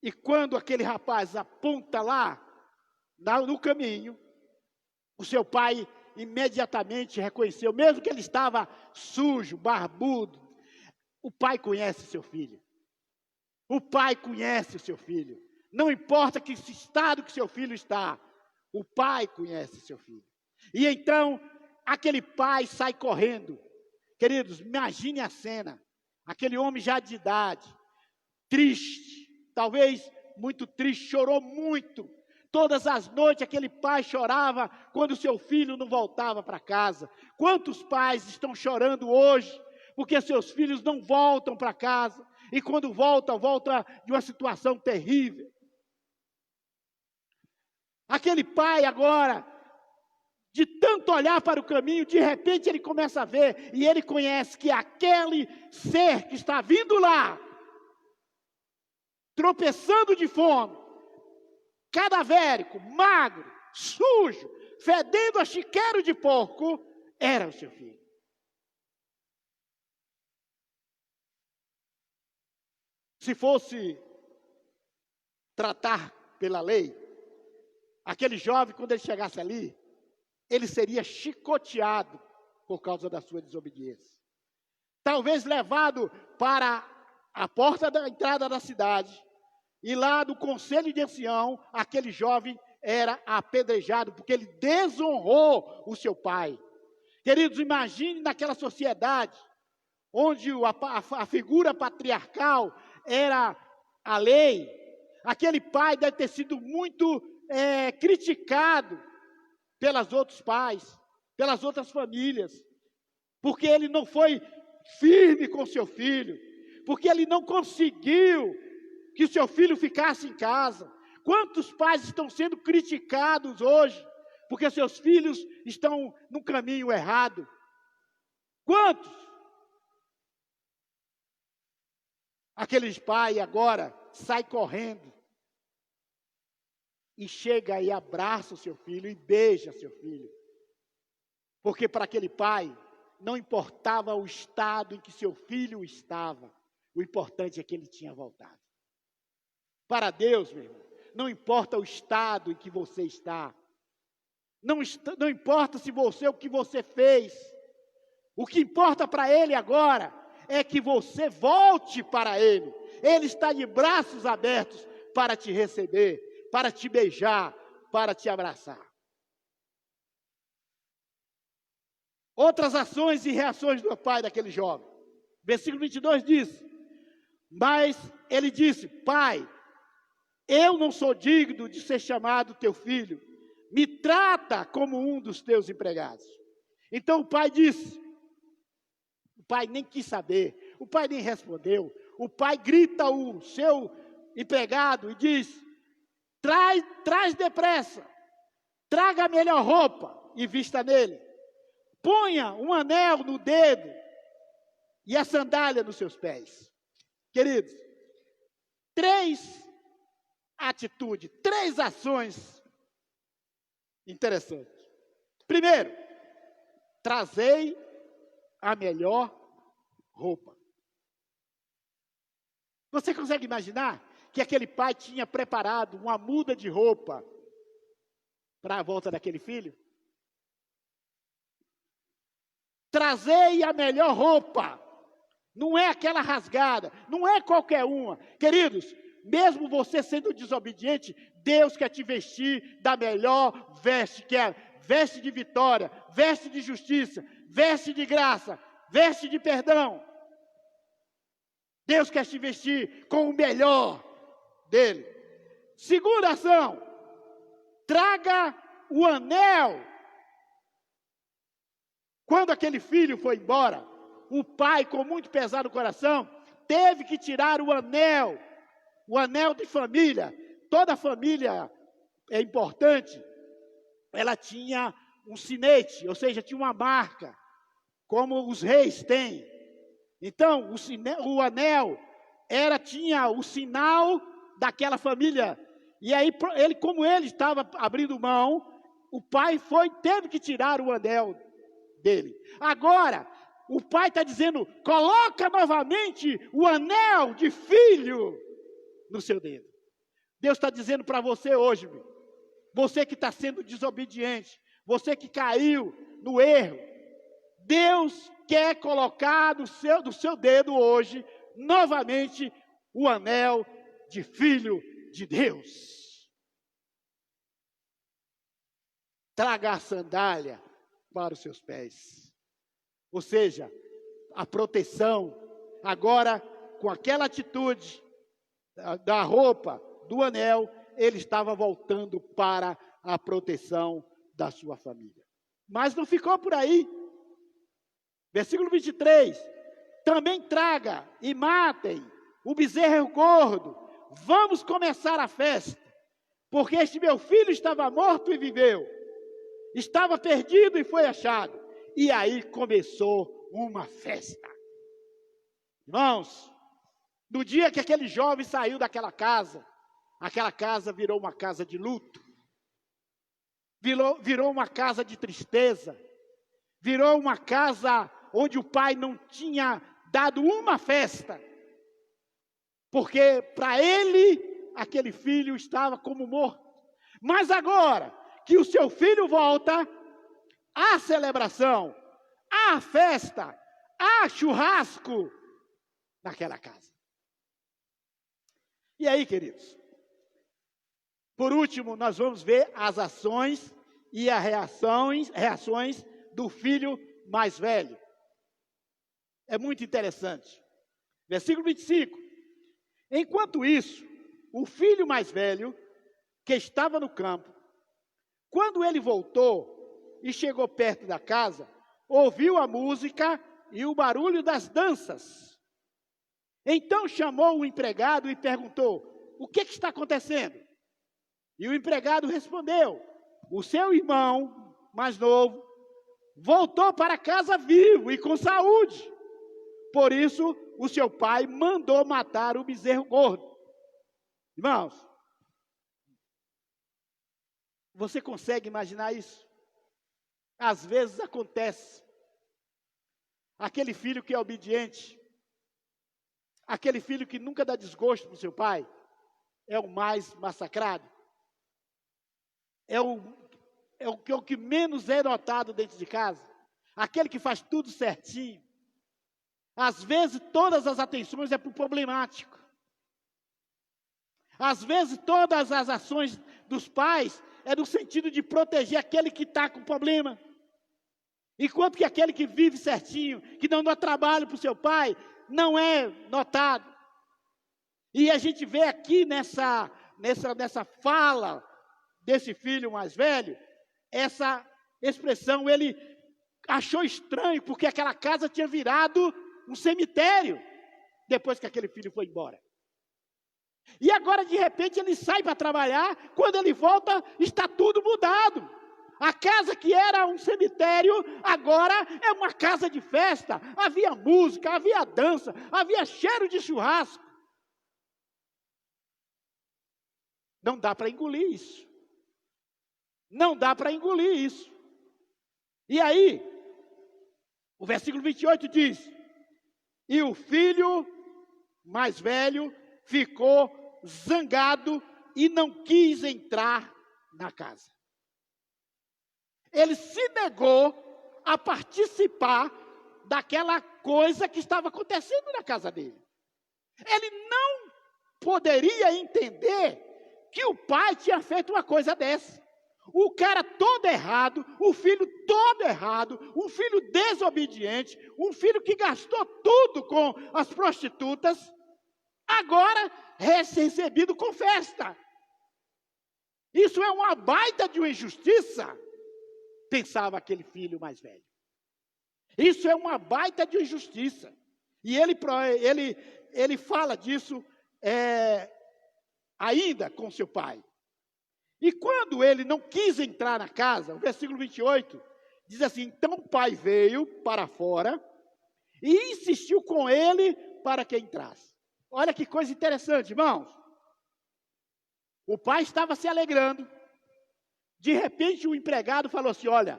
E quando aquele rapaz aponta lá, no caminho, o seu pai imediatamente reconheceu, mesmo que ele estava sujo, barbudo. O pai conhece seu filho. O pai conhece o seu filho. Não importa que estado que seu filho está, o pai conhece seu filho. E então, aquele pai sai correndo. Queridos, imagine a cena. Aquele homem já de idade, triste, talvez muito triste, chorou muito. Todas as noites aquele pai chorava quando seu filho não voltava para casa. Quantos pais estão chorando hoje porque seus filhos não voltam para casa? E quando volta de uma situação terrível. Aquele pai agora, de tanto olhar para o caminho, de repente ele começa a ver, e ele conhece que aquele ser que está vindo lá, tropeçando de fome, cadavérico, magro, sujo, fedendo a chiqueiro de porco, era o seu filho. se fosse tratar pela lei, aquele jovem, quando ele chegasse ali, ele seria chicoteado por causa da sua desobediência. Talvez levado para a porta da entrada da cidade, e lá do conselho de ancião, aquele jovem era apedrejado, porque ele desonrou o seu pai. Queridos, imagine naquela sociedade, onde a figura patriarcal era a lei, aquele pai deve ter sido muito criticado pelas outros pais, pelas outras famílias, porque ele não foi firme com seu filho, porque ele não conseguiu que o seu filho ficasse em casa. Quantos pais estão sendo criticados hoje, porque seus filhos estão no caminho errado? Quantos? Aqueles pais agora sai correndo e chega e abraça o seu filho e beija seu filho. Porque para aquele pai não importava o estado em que seu filho estava, o importante é que ele tinha voltado. Para Deus, meu irmão, não importa o estado em que você está, não importa se o que você fez, o que importa para Ele agora é que você volte para Ele. Ele está de braços abertos para te receber, para te beijar, para te abraçar. Outras ações e reações do pai daquele jovem. Versículo 22 diz: mas ele disse: pai, eu não sou digno de ser chamado teu filho, me trata como um dos teus empregados. Então o pai disse, o pai nem quis saber, o pai nem respondeu, o pai grita o seu empregado e diz: traz depressa, traga a melhor roupa e vista nele, ponha um anel no dedo e a sandália nos seus pés. Queridos, 3 atitudes, 3 ações interessantes. Primeiro, trazei a melhor roupa. Você consegue imaginar que aquele pai tinha preparado uma muda de roupa para a volta daquele filho? Trazei a melhor roupa. Não é aquela rasgada, não é qualquer uma. Queridos, mesmo você sendo desobediente, Deus quer te vestir da melhor veste, que é veste de vitória, veste de justiça, veste de graça, veste de perdão. Deus quer te vestir com o melhor dele. Segunda ação, traga o anel. Quando aquele filho foi embora, o pai, com muito pesar no coração, teve que tirar o anel de família. Toda família é importante, ela tinha um sinete, ou seja, tinha uma marca, como os reis têm. Então, o anel tinha o sinal daquela família. E aí, como ele estava abrindo mão, o pai teve que tirar o anel dele. Agora, o pai está dizendo: coloca novamente o anel de filho no seu dedo. Deus está dizendo para você hoje, você que está sendo desobediente, você que caiu no erro, Deus quer colocar do seu dedo hoje, novamente, o anel de filho de Deus. Traga a sandália para os seus pés. Ou seja, a proteção, agora, com aquela atitude da roupa, do anel, ele estava voltando para a proteção da sua família. Mas não ficou por aí. Versículo 23, também traga e matem o bezerro gordo, vamos começar a festa, porque este meu filho estava morto e viveu, estava perdido e foi achado. E aí começou uma festa. Irmãos, no dia que aquele jovem saiu daquela casa, aquela casa virou uma casa de luto, virou uma casa de tristeza, virou uma casa onde o pai não tinha dado uma festa. porque para ele, aquele filho estava como morto. Mas agora que o seu filho volta, há celebração, há festa, há churrasco naquela casa. E aí, queridos? Por último, nós vamos ver as ações e as reações do filho mais velho. É muito interessante. Versículo 25. Enquanto isso, o filho mais velho, que estava no campo, quando ele voltou e chegou perto da casa, ouviu a música e o barulho das danças. Então chamou o empregado e perguntou: o que está acontecendo? E o empregado respondeu: o seu irmão mais novo voltou para casa vivo e com saúde. Por isso, o seu pai mandou matar o bezerro gordo. Irmãos, você consegue imaginar isso? Às vezes acontece. Aquele filho que é obediente, aquele filho que nunca dá desgosto para o seu pai, é o mais massacrado. É o que menos é notado dentro de casa. Aquele que faz tudo certinho. Às vezes todas as atenções é para o problemático. Às vezes todas as ações dos pais é no sentido de proteger aquele que está com problema. Enquanto que aquele que vive certinho, que não dá trabalho para o seu pai, não é notado. E a gente vê aqui nessa fala desse filho mais velho, essa expressão, ele achou estranho, porque aquela casa tinha virado um cemitério, depois que aquele filho foi embora. E agora, de repente, ele sai para trabalhar, quando ele volta, está tudo mudado. A casa que era um cemitério, agora é uma casa de festa. Havia música, havia dança, havia cheiro de churrasco. Não dá para engolir isso. Não dá para engolir isso. E aí, o versículo 28 diz: e o filho mais velho ficou zangado e não quis entrar na casa. Ele se negou a participar daquela coisa que estava acontecendo na casa dele. Ele não poderia entender que o pai tinha feito uma coisa dessa. O cara todo errado, o filho todo errado, um filho desobediente, um filho que gastou tudo com as prostitutas, agora recebido com festa. Isso é uma baita de uma injustiça, pensava aquele filho mais velho. Isso é uma baita de injustiça. E ele fala disso ainda com seu pai. E quando ele não quis entrar na casa, o versículo 28 diz assim: então o pai veio para fora e insistiu com ele para que entrasse. Olha que coisa interessante, irmãos. O pai estava se alegrando. De repente o empregado falou assim: olha,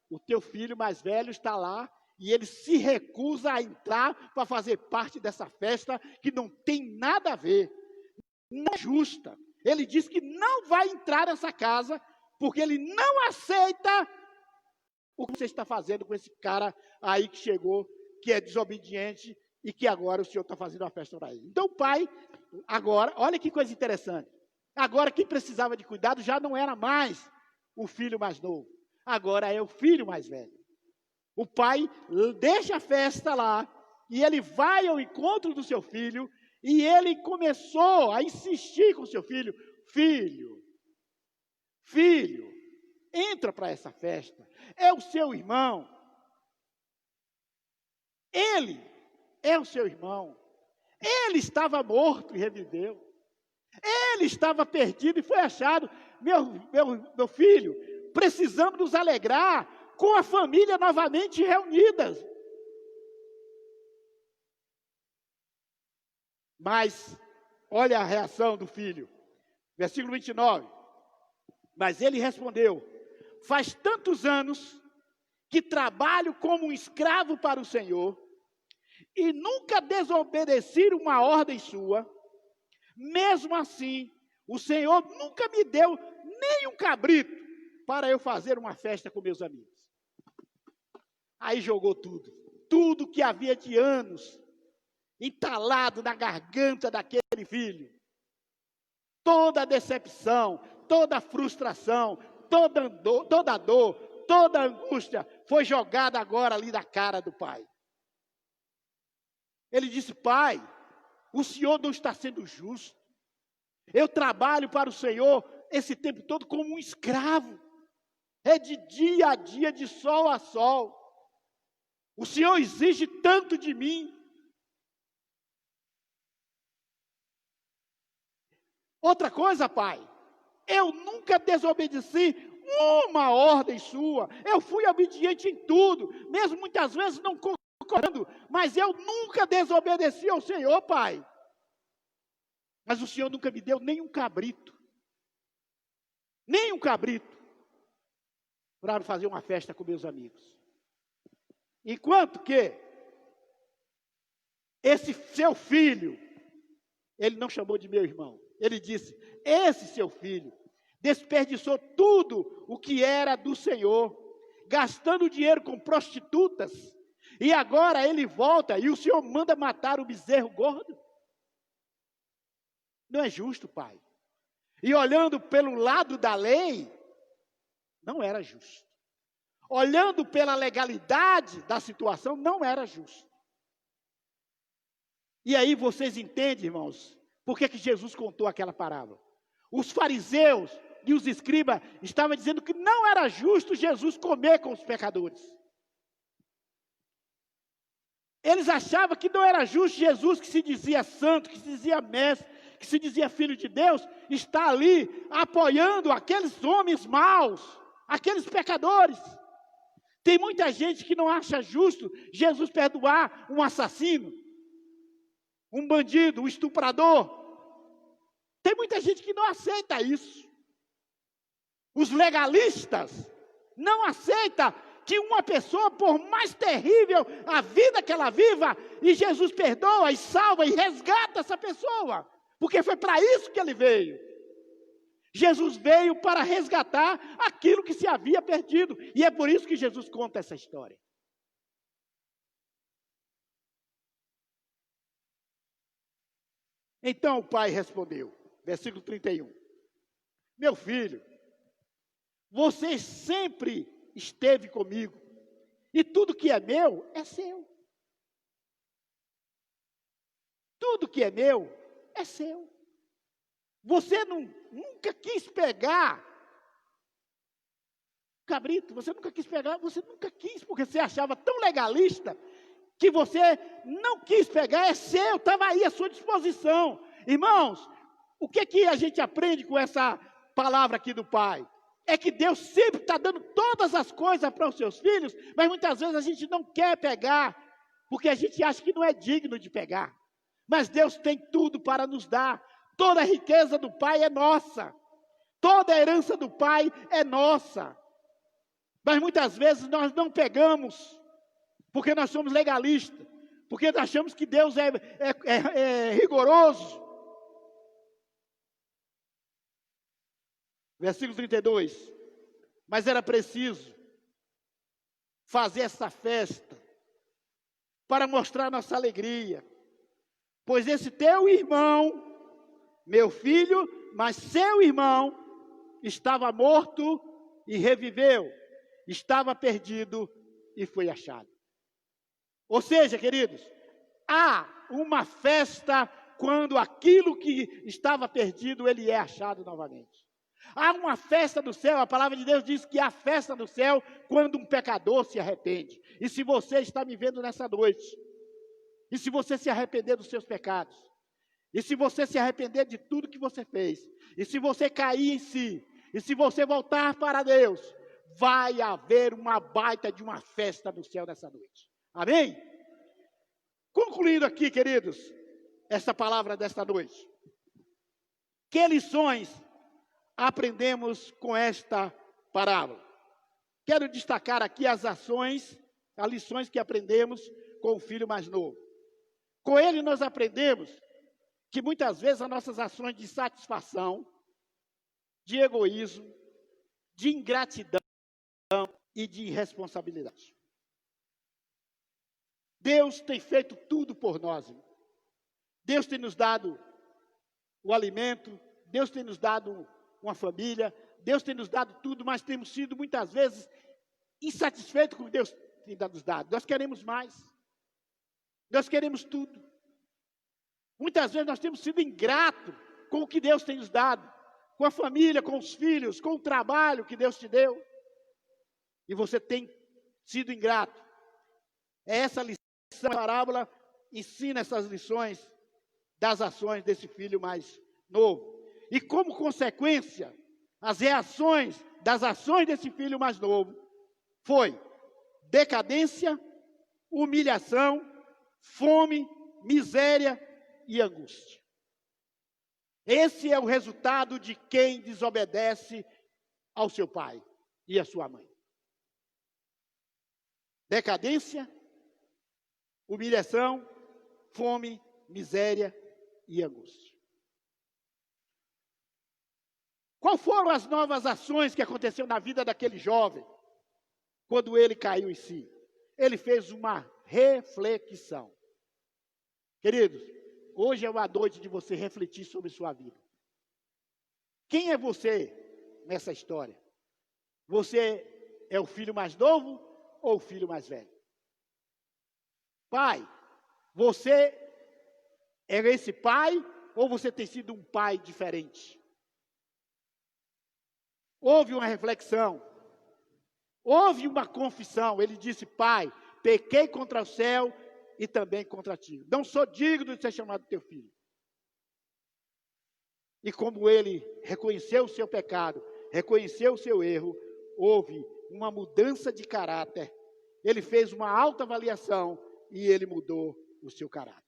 o teu filho mais velho está lá e ele se recusa a entrar para fazer parte dessa festa que não tem nada a ver, não é justa. Ele diz que não vai entrar nessa casa porque ele não aceita o que você está fazendo com esse cara aí que chegou, que é desobediente e que agora o senhor está fazendo uma festa para ele. Então o pai, agora, olha que coisa interessante. Agora quem precisava de cuidado já não era mais o filho mais novo. Agora é o filho mais velho. O pai deixa a festa lá e ele vai ao encontro do seu filho e ele começou a insistir com o seu filho: filho, entra para essa festa. É o seu irmão. Ele é o seu irmão. Ele estava morto e reviveu. Ele estava perdido e foi achado. Meu filho, precisamos nos alegrar com a família novamente reunidas. Mas, olha a reação do filho. Versículo 29. Mas ele respondeu: faz tantos anos que trabalho como um escravo para o Senhor e nunca desobedeci uma ordem sua. Mesmo assim, o Senhor nunca me deu nem um cabrito para eu fazer uma festa com meus amigos. Aí jogou tudo. Tudo que havia de anos entalado na garganta daquele filho. Toda a decepção, toda a frustração, toda a dor, toda a angústia foi jogada agora ali na cara do pai. Ele disse: pai, o Senhor não está sendo justo. Eu trabalho para o Senhor esse tempo todo como um escravo. É de dia a dia, de sol a sol. O Senhor exige tanto de mim. Outra coisa, pai, eu nunca desobedeci uma ordem sua. Eu fui obediente em tudo, mesmo muitas vezes não concordando, mas eu nunca desobedeci ao Senhor, pai. Mas o Senhor nunca me deu nem um cabrito. Nem um cabrito. Para fazer uma festa com meus amigos. Enquanto que esse seu filho, ele não chamou de meu irmão. Ele disse: esse seu filho desperdiçou tudo o que era do Senhor, gastando dinheiro com prostitutas, e agora ele volta e o Senhor manda matar o bezerro gordo. Não é justo, pai. E olhando pelo lado da lei, não era justo. Olhando pela legalidade da situação, não era justo. E aí vocês entendem, irmãos, por que Jesus contou aquela parábola? Os fariseus e os escribas estavam dizendo que não era justo Jesus comer com os pecadores. Eles achavam que não era justo Jesus, que se dizia santo, que se dizia mestre, que se dizia filho de Deus, está ali apoiando aqueles homens maus, aqueles pecadores. Tem muita gente que não acha justo Jesus perdoar um assassino, um bandido, um estuprador. Tem muita gente que não aceita isso. Os legalistas não aceitam que uma pessoa, por mais terrível a vida que ela viva, e Jesus perdoa e salva e resgata essa pessoa, porque foi para isso que ele veio. Jesus veio para resgatar aquilo que se havia perdido, e é por isso que Jesus conta essa história. Então o pai respondeu, versículo 31, meu filho, você sempre esteve comigo, e tudo que é meu é seu. Tudo que é meu é seu. Você nunca quis pegar cabrito, você nunca quis pegar, você nunca quis, porque você achava tão legalista, que você não quis pegar, é seu, estava aí à sua disposição. Irmãos, o que a gente aprende com essa palavra aqui do pai? É que Deus sempre está dando todas as coisas para os seus filhos, mas muitas vezes a gente não quer pegar, porque a gente acha que não é digno de pegar. Mas Deus tem tudo para nos dar. Toda a riqueza do pai é nossa. Toda a herança do pai é nossa. Mas muitas vezes nós não pegamos, porque nós somos legalistas, porque nós achamos que Deus é rigoroso. Versículo 32. Mas era preciso fazer essa festa para mostrar nossa alegria. Pois esse teu irmão, meu filho, mas seu irmão, estava morto e reviveu. Estava perdido e foi achado. Ou seja, queridos, há uma festa quando aquilo que estava perdido, ele é achado novamente. Há uma festa do céu, a palavra de Deus diz que há festa do céu quando um pecador se arrepende. E se você está me vendo nessa noite, e se você se arrepender dos seus pecados, e se você se arrepender de tudo que você fez, e se você cair em si, e se você voltar para Deus, vai haver uma baita de uma festa no céu nessa noite. Amém? Concluindo aqui, queridos, essa palavra desta noite. Que lições aprendemos com esta parábola? Quero destacar aqui as lições que aprendemos com o filho mais novo. Com ele nós aprendemos que muitas vezes as nossas ações de satisfação, de egoísmo, de ingratidão e de irresponsabilidade. Deus tem feito tudo por nós, irmão. Deus tem nos dado o alimento, Deus tem nos dado uma família, Deus tem nos dado tudo, mas temos sido muitas vezes insatisfeitos com o que Deus tem nos dado. Nós queremos mais. Nós queremos tudo. Muitas vezes nós temos sido ingratos com o que Deus tem nos dado, com a família, com os filhos, com o trabalho que Deus te deu. E você tem sido ingrato. Essa lição, a parábola ensina essas lições das ações desse filho mais novo. E como consequência, as reações das ações desse filho mais novo foi decadência, humilhação, fome, miséria e angústia. Esse é o resultado de quem desobedece ao seu pai e à sua mãe. Decadência, humilhação, fome, miséria e angústia. Quais foram as novas ações que aconteceram na vida daquele jovem, quando ele caiu em si? Ele fez uma reflexão. Queridos, hoje é uma noite de você refletir sobre sua vida. Quem é você nessa história? Você é o filho mais novo ou o filho mais velho? Pai, você é esse pai ou você tem sido um pai diferente? Houve uma reflexão, houve uma confissão. Ele disse: pai, pequei contra o céu e também contra ti. Não sou digno de ser chamado teu filho. E como ele reconheceu o seu pecado, reconheceu o seu erro, houve uma mudança de caráter. Ele fez uma autoavaliação e ele mudou o seu caráter.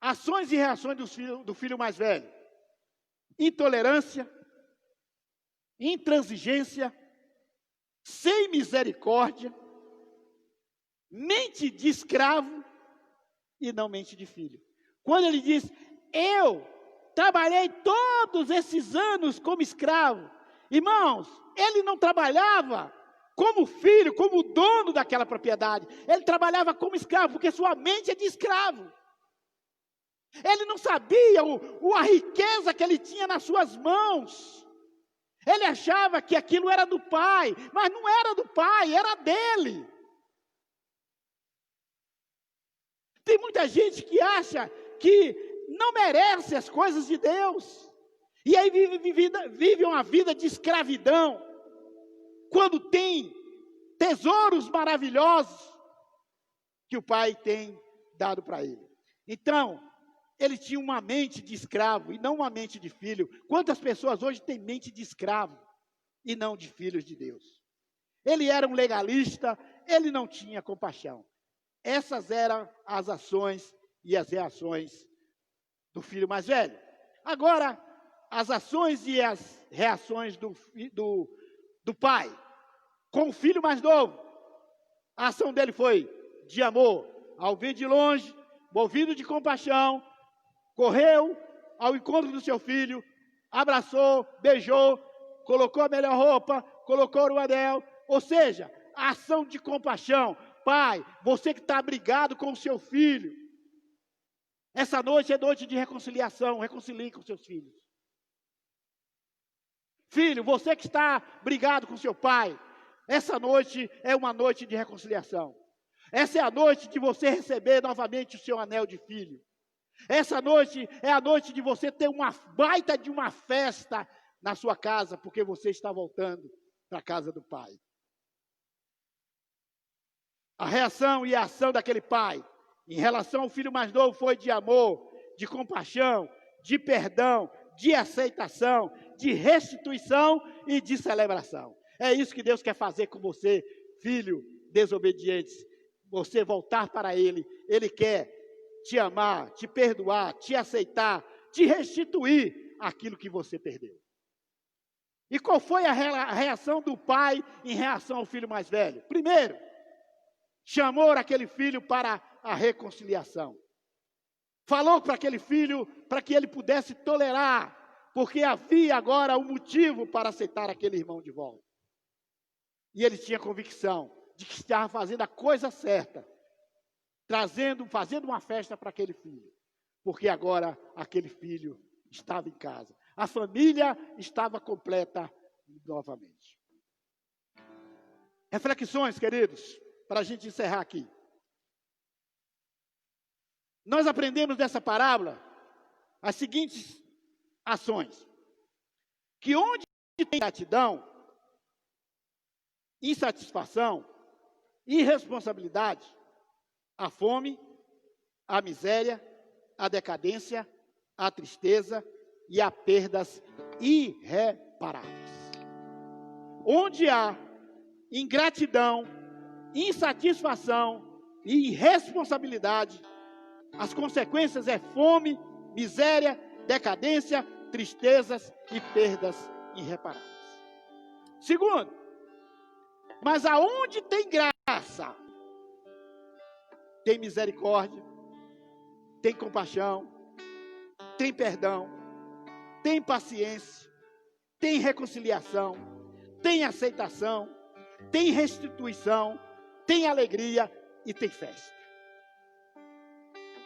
Ações e reações do filho mais velho: intolerância, intransigência, sem misericórdia, mente de escravo e não mente de filho. Quando ele diz: eu trabalhei todos esses anos como escravo. Irmãos, ele não trabalhava como filho, como dono daquela propriedade. Ele trabalhava como escravo, porque sua mente é de escravo. Ele não sabia a riqueza que ele tinha nas suas mãos. Ele achava que aquilo era do pai, mas não era do pai, era dele. Tem muita gente que acha que não merece as coisas de Deus, e aí vive uma vida de escravidão, quando tem tesouros maravilhosos que o pai tem dado para ele. Então, ele tinha uma mente de escravo e não uma mente de filho. Quantas pessoas hoje têm mente de escravo e não de filhos de Deus? Ele era um legalista, ele não tinha compaixão. Essas eram as ações e as reações do filho mais velho. Agora, as ações e as reações do pai com o filho mais novo. A ação dele foi de amor, ao vir de longe, movido de compaixão, correu ao encontro do seu filho, abraçou, beijou, colocou a melhor roupa, colocou o anel. Ou seja, a ação de compaixão. Pai, você que está brigado com o seu filho, essa noite é noite de reconciliação. Reconcilie com seus filhos. Filho, você que está brigado com seu pai, essa noite é uma noite de reconciliação. Essa é a noite de você receber novamente o seu anel de filho. Essa noite é a noite de você ter uma baita de uma festa na sua casa, porque você está voltando para a casa do pai. A reação e a ação daquele pai em relação ao filho mais novo foi de amor, de compaixão, de perdão, de aceitação, de restituição e de celebração. É isso que Deus quer fazer com você, filho desobediente. Você voltar para Ele. Ele quer te amar, te perdoar, te aceitar, te restituir aquilo que você perdeu. E qual foi a reação do pai em relação ao filho mais velho? Primeiro, chamou aquele filho para a reconciliação. Falou para aquele filho para que ele pudesse tolerar, porque havia agora um motivo para aceitar aquele irmão de volta. E ele tinha convicção de que estava fazendo a coisa certa, fazendo uma festa para aquele filho, porque agora aquele filho estava em casa. A família estava completa novamente. Reflexões, queridos, para a gente encerrar aqui. Nós aprendemos dessa parábola as seguintes ações: que onde tem gratidão, insatisfação, irresponsabilidade, a fome, a miséria, a decadência, a tristeza e a perdas irreparáveis. Onde há ingratidão, insatisfação e irresponsabilidade, as consequências é fome, miséria, decadência, tristezas e perdas irreparáveis. Segundo, mas aonde tem graça, tem misericórdia, tem compaixão, tem perdão, tem paciência, tem reconciliação, tem aceitação, tem restituição, tem alegria e tem festa.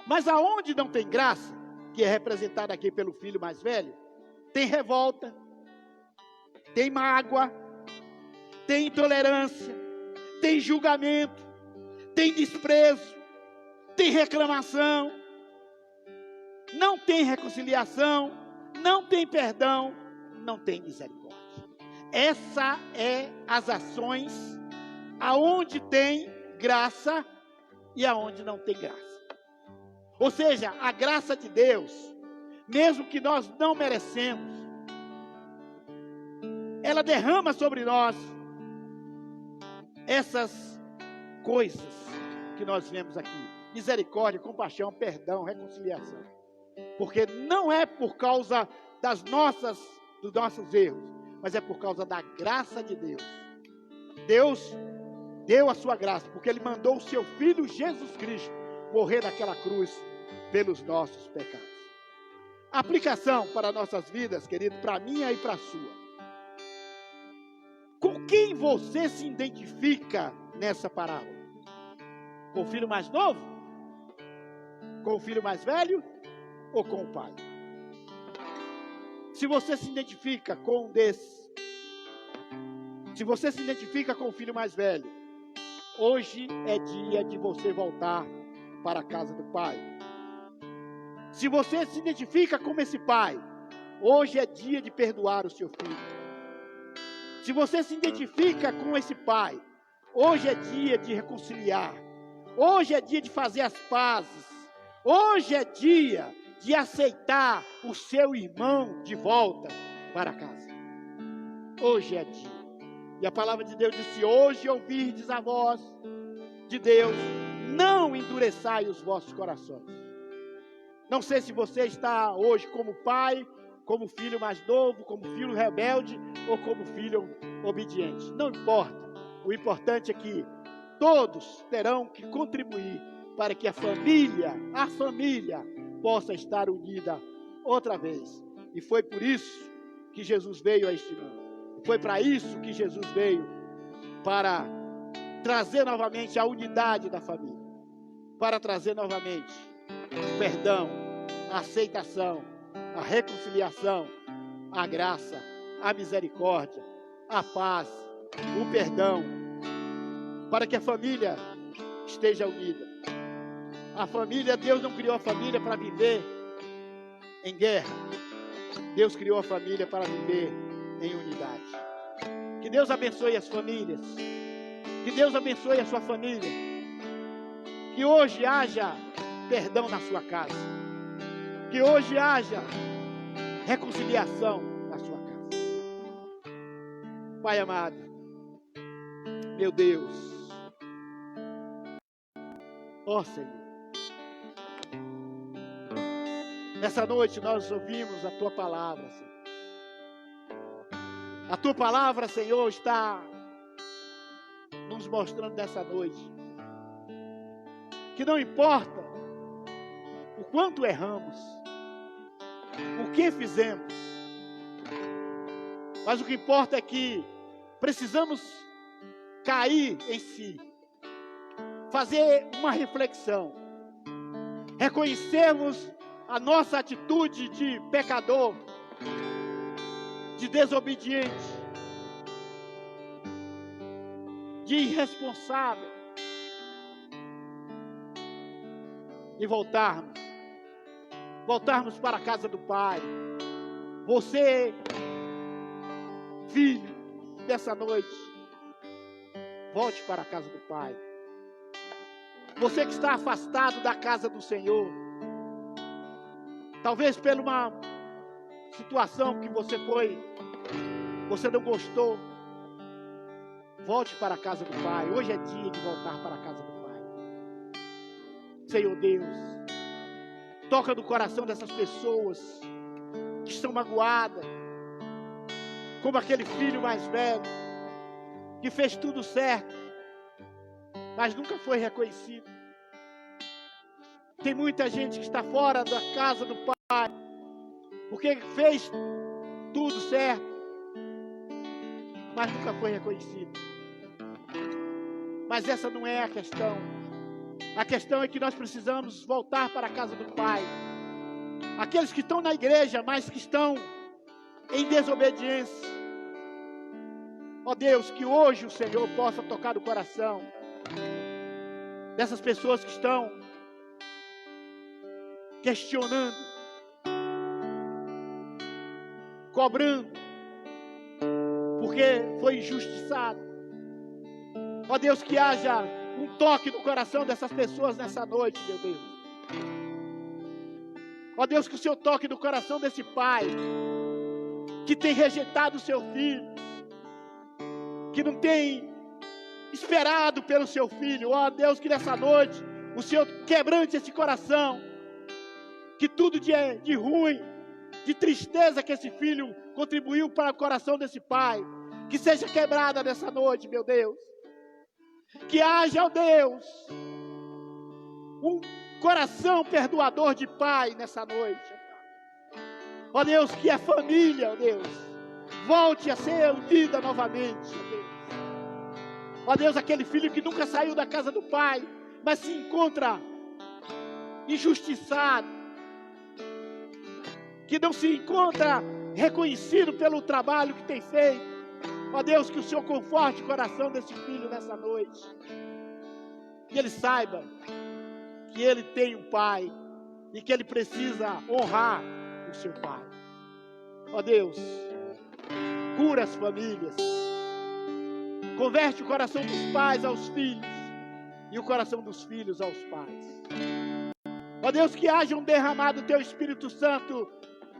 Mas aonde não tem graça, que é representada aqui pelo filho mais velho, tem revolta, tem mágoa, tem intolerância, tem julgamento, tem desprezo, tem reclamação, não tem reconciliação, não tem perdão, não tem misericórdia. Essa é as ações aonde tem graça e aonde não tem graça. Ou seja, a graça de Deus, mesmo que nós não merecemos, ela derrama sobre nós essas coisas que nós vemos aqui: misericórdia, compaixão, perdão, reconciliação. Porque não é por causa dos nossos erros, mas é por causa da graça de Deus. Deus deu a sua graça, porque Ele mandou o seu Filho Jesus Cristo morrer naquela cruz pelos nossos pecados. Aplicação para nossas vidas, querido, para a minha e para a sua. Com quem você se identifica nessa parábola? Com o filho mais novo? Com o filho mais velho? Ou com o pai? Se você se identifica com um desses, se você se identifica com o filho mais velho, hoje é dia de você voltar para a casa do pai. Se você se identifica com esse pai, hoje é dia de perdoar o seu filho. Se você se identifica com esse pai, hoje é dia de reconciliar. Hoje é dia de fazer as pazes. Hoje é dia de aceitar o seu irmão de volta para casa. Hoje é dia. E a palavra de Deus disse: hoje ouvirdes a voz de Deus, não endureçai os vossos corações. Não sei se você está hoje como pai, como filho mais novo, como filho rebelde ou como filho obediente. Não importa. O importante é que todos terão que contribuir para que a família possa estar unida outra vez. E foi por isso que Jesus veio a este mundo. Foi para isso que Jesus veio, para trazer novamente a unidade da família, para trazer novamente o perdão, a aceitação, a reconciliação, a graça, a misericórdia, a paz, o perdão, para que a família esteja unida. A família, Deus não criou a família para viver em guerra. Deus criou a família para viver em unidade. Que Deus abençoe as famílias. Que Deus abençoe a sua família. Que hoje haja perdão na sua casa. Que hoje haja reconciliação na sua casa. Pai amado, meu Deus, ó Senhor, nessa noite nós ouvimos a Tua palavra, Senhor. A Tua palavra, Senhor, está nos mostrando nessa noite que não importa o quanto erramos, o que fizemos. Mas o que importa é que precisamos cair em si, fazer uma reflexão, reconhecermos a nossa atitude de pecador, de desobediente, de irresponsável, e voltarmos para a casa do Pai. Você, filho, dessa noite, volte para a casa do Pai. Você que está afastado da casa do Senhor, talvez por uma situação que você não gostou, volte para a casa do Pai. Hoje é dia de voltar para a casa do Pai. Senhor Deus, toca no coração dessas pessoas que estão magoadas, como aquele filho mais velho, que fez tudo certo, mas nunca foi reconhecido. Tem muita gente que está fora da casa do Pai, porque fez tudo certo, mas nunca foi reconhecido. Mas essa não é a questão. A questão é que nós precisamos voltar para a casa do Pai. Aqueles que estão na igreja, mas que estão em desobediência. Ó Deus, que hoje o Senhor possa tocar o coração dessas pessoas que estão questionando, cobrando, porque foi injustiçado. Ó Deus, que haja um toque no coração dessas pessoas nessa noite, meu Deus. Ó Deus, que o Senhor toque no coração desse pai que tem rejeitado o seu filho, que não tem esperado pelo seu filho. Ó Deus, que nessa noite o Senhor quebrante esse coração, que tudo de ruim, de tristeza que esse filho contribuiu para o coração desse pai, que seja quebrada nessa noite, meu Deus. Que haja, ó Deus, um coração perdoador de pai nessa noite. Ó Deus, que a família, ó Deus, volte a ser unida novamente, ó Deus. Ó Deus, aquele filho que nunca saiu da casa do pai, mas se encontra injustiçado, que não se encontra reconhecido pelo trabalho que tem feito. Ó Deus, que o Senhor conforte o coração desse filho nessa noite. Que ele saiba que ele tem um pai e que ele precisa honrar o seu pai. Ó Deus, cura as famílias. Converte o coração dos pais aos filhos e o coração dos filhos aos pais. Ó Deus, que haja um derramado do Teu Espírito Santo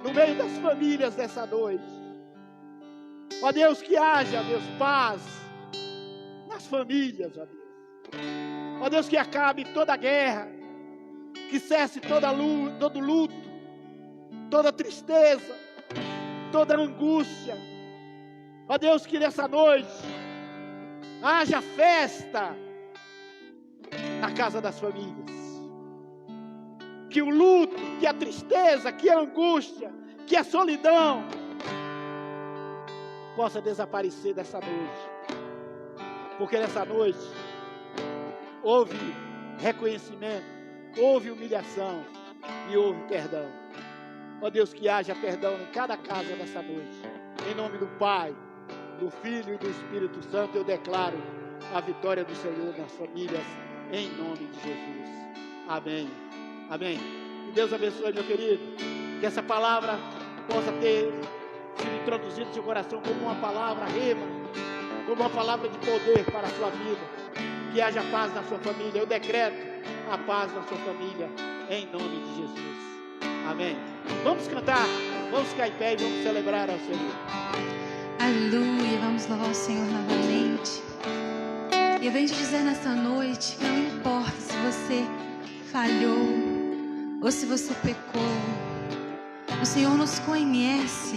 no meio das famílias dessa noite. Ó Deus, que haja, Deus, paz nas famílias, ó Deus. Ó Deus, que acabe toda a guerra, que cesse todo luto, toda tristeza, toda angústia. Ó Deus, que nessa noite haja festa na casa das famílias. Que o luto, que a tristeza, que a angústia, que a solidão possa desaparecer dessa noite. Porque nessa noite houve reconhecimento, houve humilhação e houve perdão. Ó Deus, que haja perdão em cada casa nessa noite. Em nome do Pai, do Filho e do Espírito Santo, eu declaro a vitória do Senhor nas famílias, em nome de Jesus. Amém. Amém. Que Deus abençoe, meu querido. Que essa palavra possa ter sido introduzida no seu coração como uma palavra rema, como uma palavra de poder para a sua vida. Que haja paz na sua família. Eu decreto a paz na sua família, em nome de Jesus. Amém. Vamos cantar, vamos ficar em pé e vamos celebrar ao Senhor. Aleluia, vamos louvar o Senhor novamente. E eu venho te dizer nessa noite que não importa se você falhou ou se você pecou, o Senhor nos conhece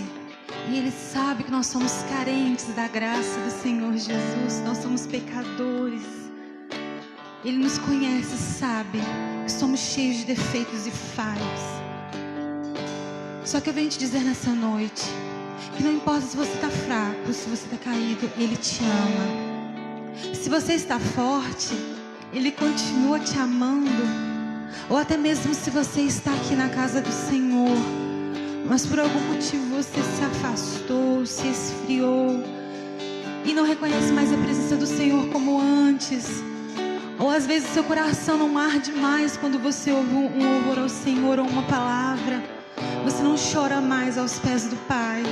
e Ele sabe que nós somos carentes da graça do Senhor Jesus, nós somos pecadores. Ele nos conhece e sabe que somos cheios de defeitos e falhas. Só que eu venho te dizer nessa noite que não importa se você está fraco, se você está caído, Ele te ama. Se você está forte, Ele continua te amando. Ou até mesmo se você está aqui na casa do Senhor, mas por algum motivo você se afastou, se esfriou e não reconhece mais a presença do Senhor como antes. Ou às vezes seu coração não arde mais quando você ouve um louvor ao Senhor ou uma palavra. Você não chora mais aos pés do Pai.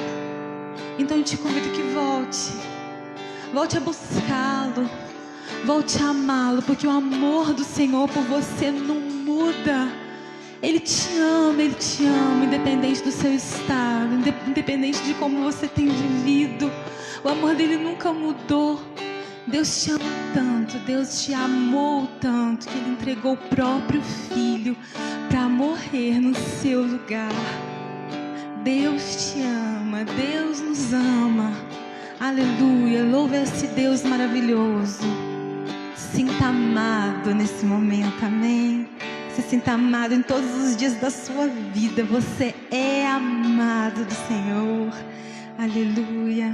Então eu te convido que volte a buscá-lo, volte a amá-lo, porque o amor do Senhor por você não muda. Ele te ama, independente do seu estado, independente de como você tem vivido. O amor dele nunca mudou. Deus te ama tanto, Deus te amou tanto, que Ele entregou o próprio Filho para morrer no seu lugar. Deus te ama, Deus nos ama. Aleluia, louve esse Deus maravilhoso. Sinta amado nesse momento, amém? Se sinta amado em todos os dias da sua vida. Você é amado do Senhor. Aleluia.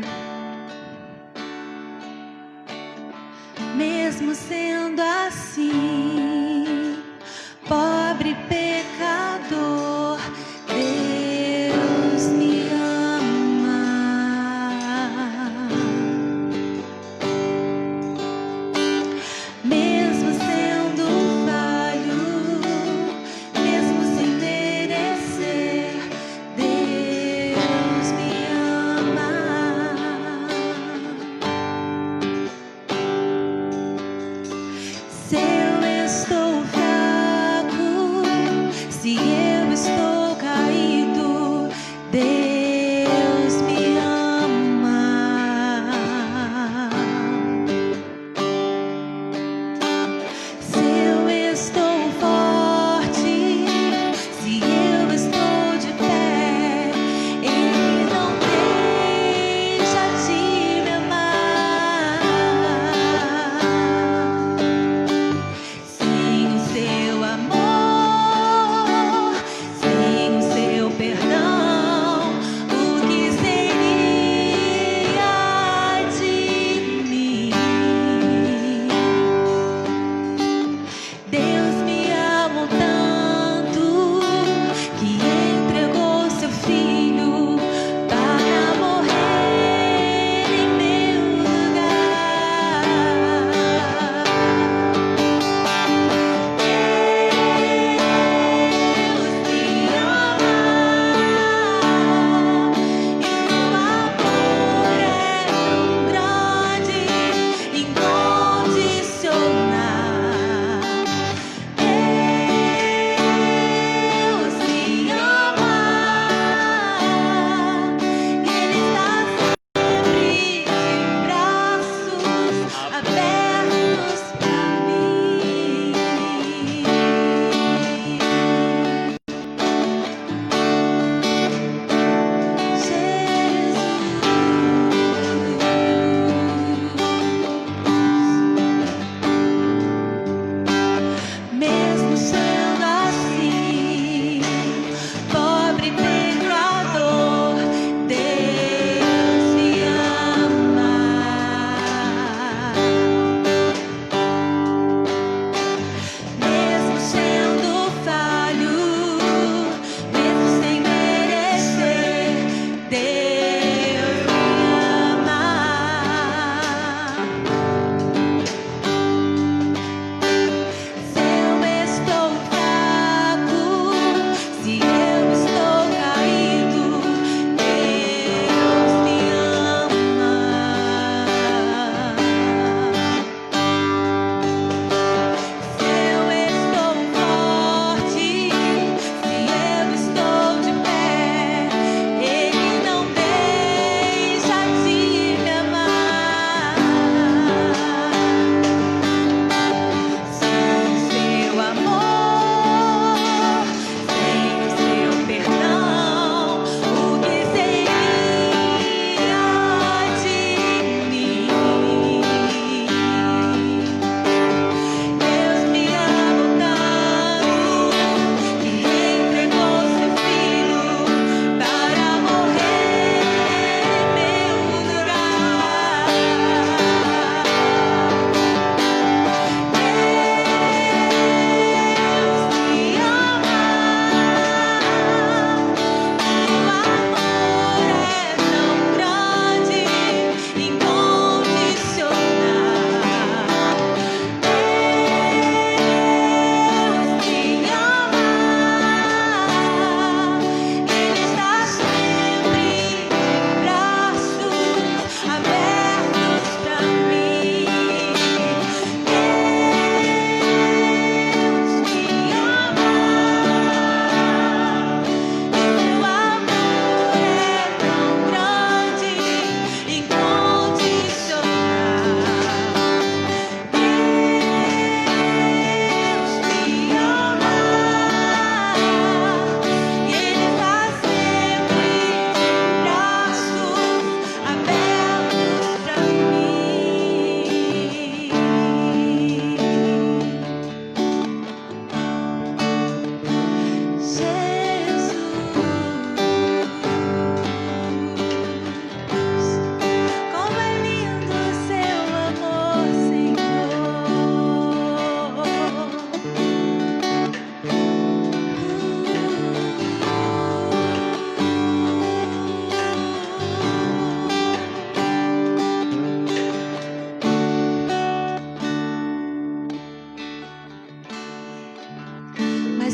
Mesmo sendo assim, pobre pecador, Deus me ama. Mesmo sendo falho, mesmo sem merecer, Deus me ama. Se eu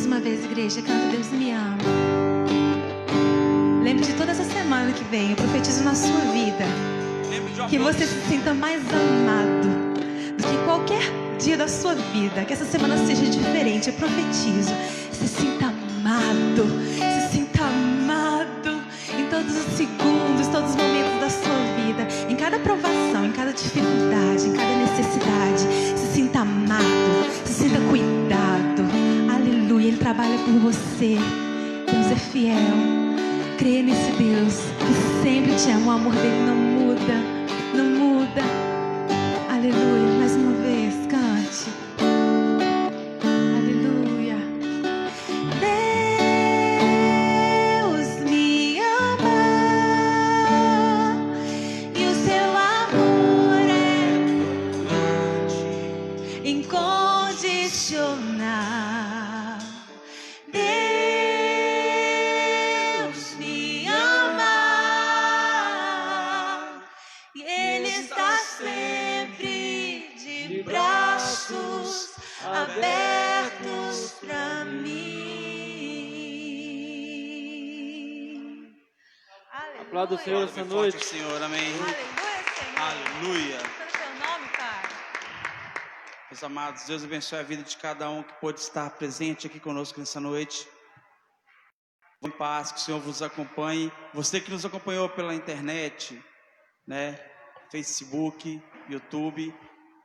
uma vez, igreja, canta Deus me ama. Lembre de toda essa semana que vem, eu profetizo na sua vida que você se sinta mais amado do que qualquer dia da sua vida. Que essa semana seja diferente, eu profetizo. Se sinta amado, se sinta amado em todos os segundos, todos os momentos da sua vida, em cada provação, em cada dificuldade, em cada necessidade. Se sinta amado, se sinta cuidado. Aleluia, Ele trabalha por você. Deus é fiel. Creia nesse Deus que sempre te ama. O amor dele não muda, não muda. Aleluia, mais uma vez, cante. Aleluia. Deus me ama e o seu amor é incondicional. Deus me ama e Ele está sempre de braços abertos para mim. Aplauda o Senhor essa Aplaude noite. o Senhor, amém. Aleluia, Senhor. Aleluia. Pelo teu nome, Pai. Meus amados, Deus abençoe a vida de cada um que pôde estar presente aqui conosco nessa noite. Em paz, que o Senhor vos acompanhe. Você que nos acompanhou pela internet, né, Facebook, YouTube,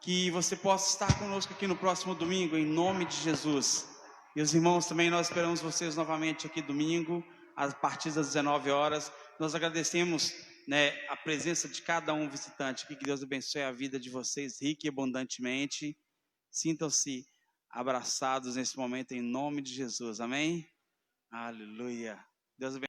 que você possa estar conosco aqui no próximo domingo, em nome de Jesus. E os irmãos também, nós esperamos vocês novamente aqui domingo, a partir das 19 horas. Nós agradecemos, né, a presença de cada um visitante aqui. Que Deus abençoe a vida de vocês rica e abundantemente. Sintam-se abraçados nesse momento em nome de Jesus. Amém? Aleluia. Deus abençoe.